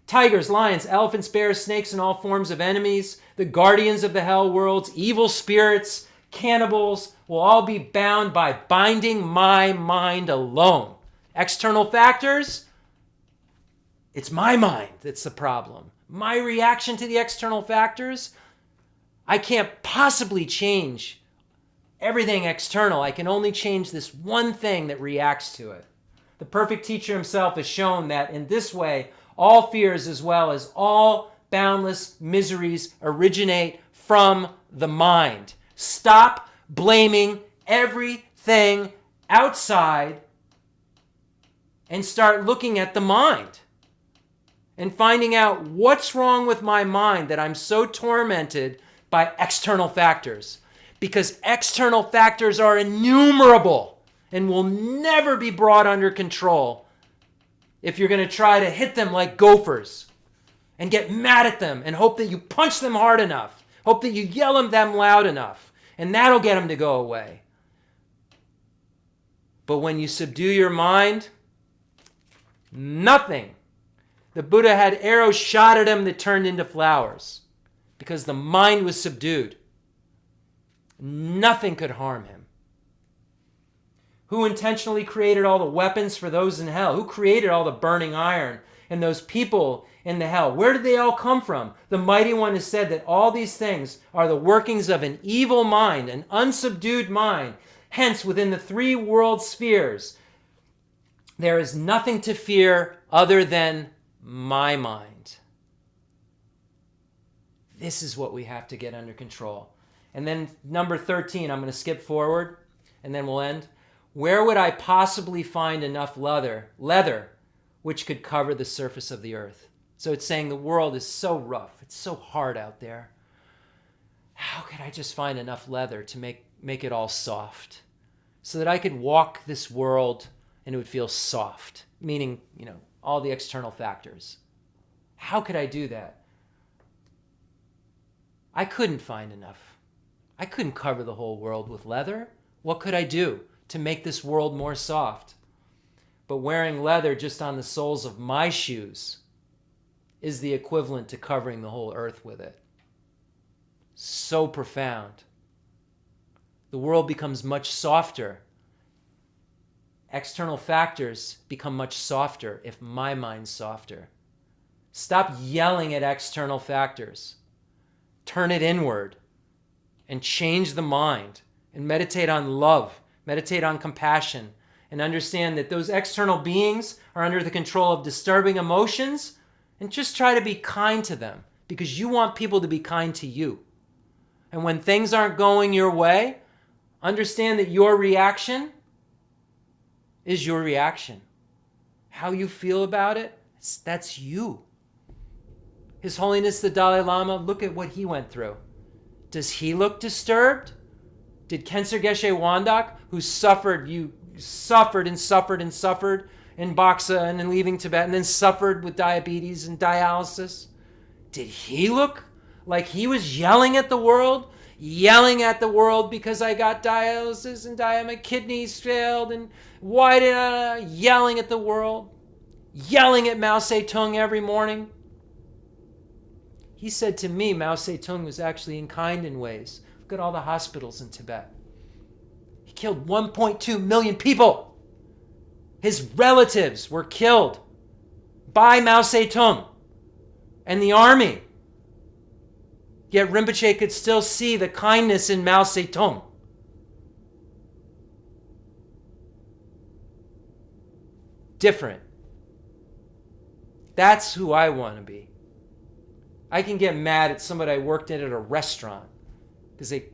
Tigers, lions, elephants, bears, snakes, and all forms of enemies, the guardians of the hell worlds, evil spirits, cannibals, will all be bound by binding my mind alone. External factors, it's my mind that's the problem. My reaction to the external factors, I can't possibly change everything external. I can only change this one thing that reacts to it. The perfect teacher himself has shown that in this way, all fears as well as all boundless miseries originate from the mind. Stop blaming everything outside and start looking at the mind and finding out what's wrong with my mind that I'm so tormented by external factors. Because external factors are innumerable and will never be brought under control if you're going to try to hit them like gophers and get mad at them and hope that you punch them hard enough, hope that you yell at them loud enough, and that'll get them to go away. But when you subdue your mind, nothing. The Buddha had arrows shot at him that turned into flowers because the mind was subdued. Nothing could harm him. Who intentionally created all the weapons for those in hell? Who created all the burning iron and those people in the hell? Where did they all come from? The Mighty One has said that all these things are the workings of an evil mind, an unsubdued mind. Hence, within the 3 world spheres, there is nothing to fear other than my mind. This is what we have to get under control. And then number 13, I'm going to skip forward and then we'll end. Where would I possibly find enough leather which could cover the surface of the earth? So it's saying the world is so rough. It's so hard out there. How could I just find enough leather to make it all soft so that I could walk this world and it would feel soft, meaning, all the external factors. How could I do that? I couldn't find enough. I couldn't cover the whole world with leather. What could I do to make this world more soft? But wearing leather just on the soles of my shoes is the equivalent to covering the whole earth with it. So profound. The world becomes much softer. External factors become much softer if my mind's softer. Stop yelling at external factors. Turn it inward and change the mind and meditate on love, meditate on compassion, and understand that those external beings are under the control of disturbing emotions, and just try to be kind to them because you want people to be kind to you. And when things aren't going your way, understand that your reaction is your reaction. How you feel about it, that's you. His Holiness the Dalai Lama, look at what he went through. Does he look disturbed? Did Khyentse Geshe Wandak, who suffered in Boxa and in leaving Tibet and then suffered with diabetes and dialysis, did he look like he was yelling at the world because I got dialysis and my kidneys failed and why did I, yelling at the world, yelling at Mao Zedong every morning? He said to me, Mao Zedong was actually in kind in ways. Look at all the hospitals in Tibet. He killed 1.2 million people. His relatives were killed by Mao Zedong and the army. Yet Rinpoche could still see the kindness in Mao Zedong. Different. That's who I want to be. I can get mad at somebody I worked at a restaurant because they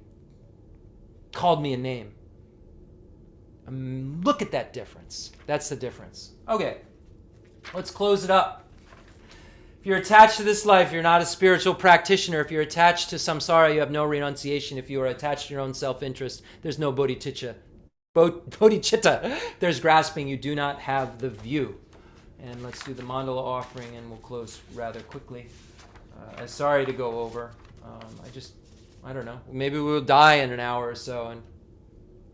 called me a name. Look at that difference. That's the difference. Okay, let's close it up. If you're attached to this life, you're not a spiritual practitioner. If you're attached to samsara, you have no renunciation. If you are attached to your own self-interest, there's no bodhicitta. Bodhicitta. There's grasping. You do not have the view. And let's do the mandala offering, and we'll close rather quickly. I'm sorry to go over. I don't know. Maybe we'll die in an hour or so, and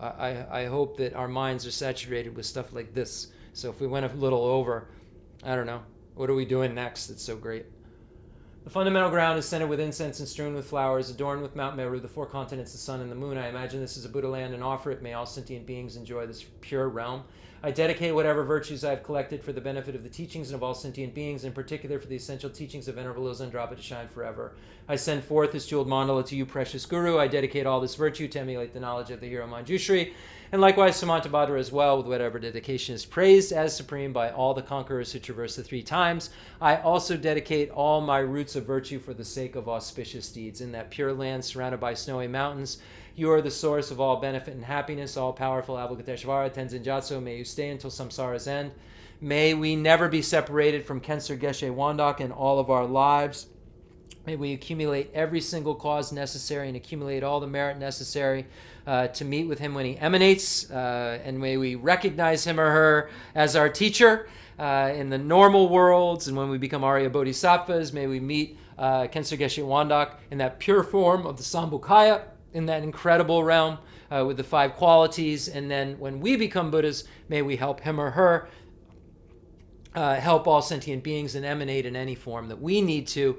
I hope that our minds are saturated with stuff like this. So if we went a little over, I don't know. What are we doing next? It's so great. The fundamental ground is scented with incense and strewn with flowers, adorned with Mount Meru, the four continents, the sun, and the moon. I imagine this is a Buddha land and offer it. May all sentient beings enjoy this pure realm. I dedicate whatever virtues I have collected for the benefit of the teachings of all sentient beings, in particular for the essential teachings of Venerable Losandrapa to shine forever. I send forth this jeweled mandala to you, precious Guru. I dedicate all this virtue to emulate the knowledge of the hero Manjushri, and likewise Samantabhadra as well, with whatever dedication is praised as supreme by all the conquerors who traverse the three times. I also dedicate all my roots of virtue for the sake of auspicious deeds. In that pure land surrounded by snowy mountains, you are the source of all benefit and happiness, all-powerful Avalokiteshvara, Tenzin Gyatso. May you stay until samsara's end. May we never be separated from Khyentse Geshe Wandak in all of our lives. May we accumulate every single cause necessary and accumulate all the merit necessary to meet with him when he emanates. And may we recognize him or her as our teacher in the normal worlds. And when we become Arya Bodhisattvas, may we meet Khyentse Geshe Wandak in that pure form of the Sambhogakaya, in that incredible realm with the five qualities. And then when we become Buddhas, may we help him or her help all sentient beings and emanate in any form that we need to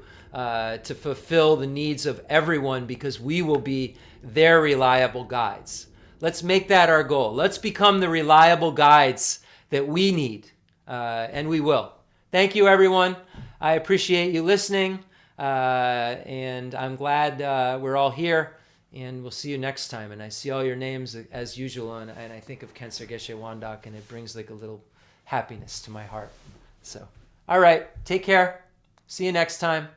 fulfill the needs of everyone, because we will be their reliable guides. Let's make that our goal. Let's become the reliable guides that we need, and we will. Thank you, everyone. I appreciate you listening, and I'm glad we're all here. And we'll see you next time. And I see all your names as usual, and I think of Khyentse Geshe Wandak, and it brings like a little happiness to my heart. So, all right, take care. See you next time.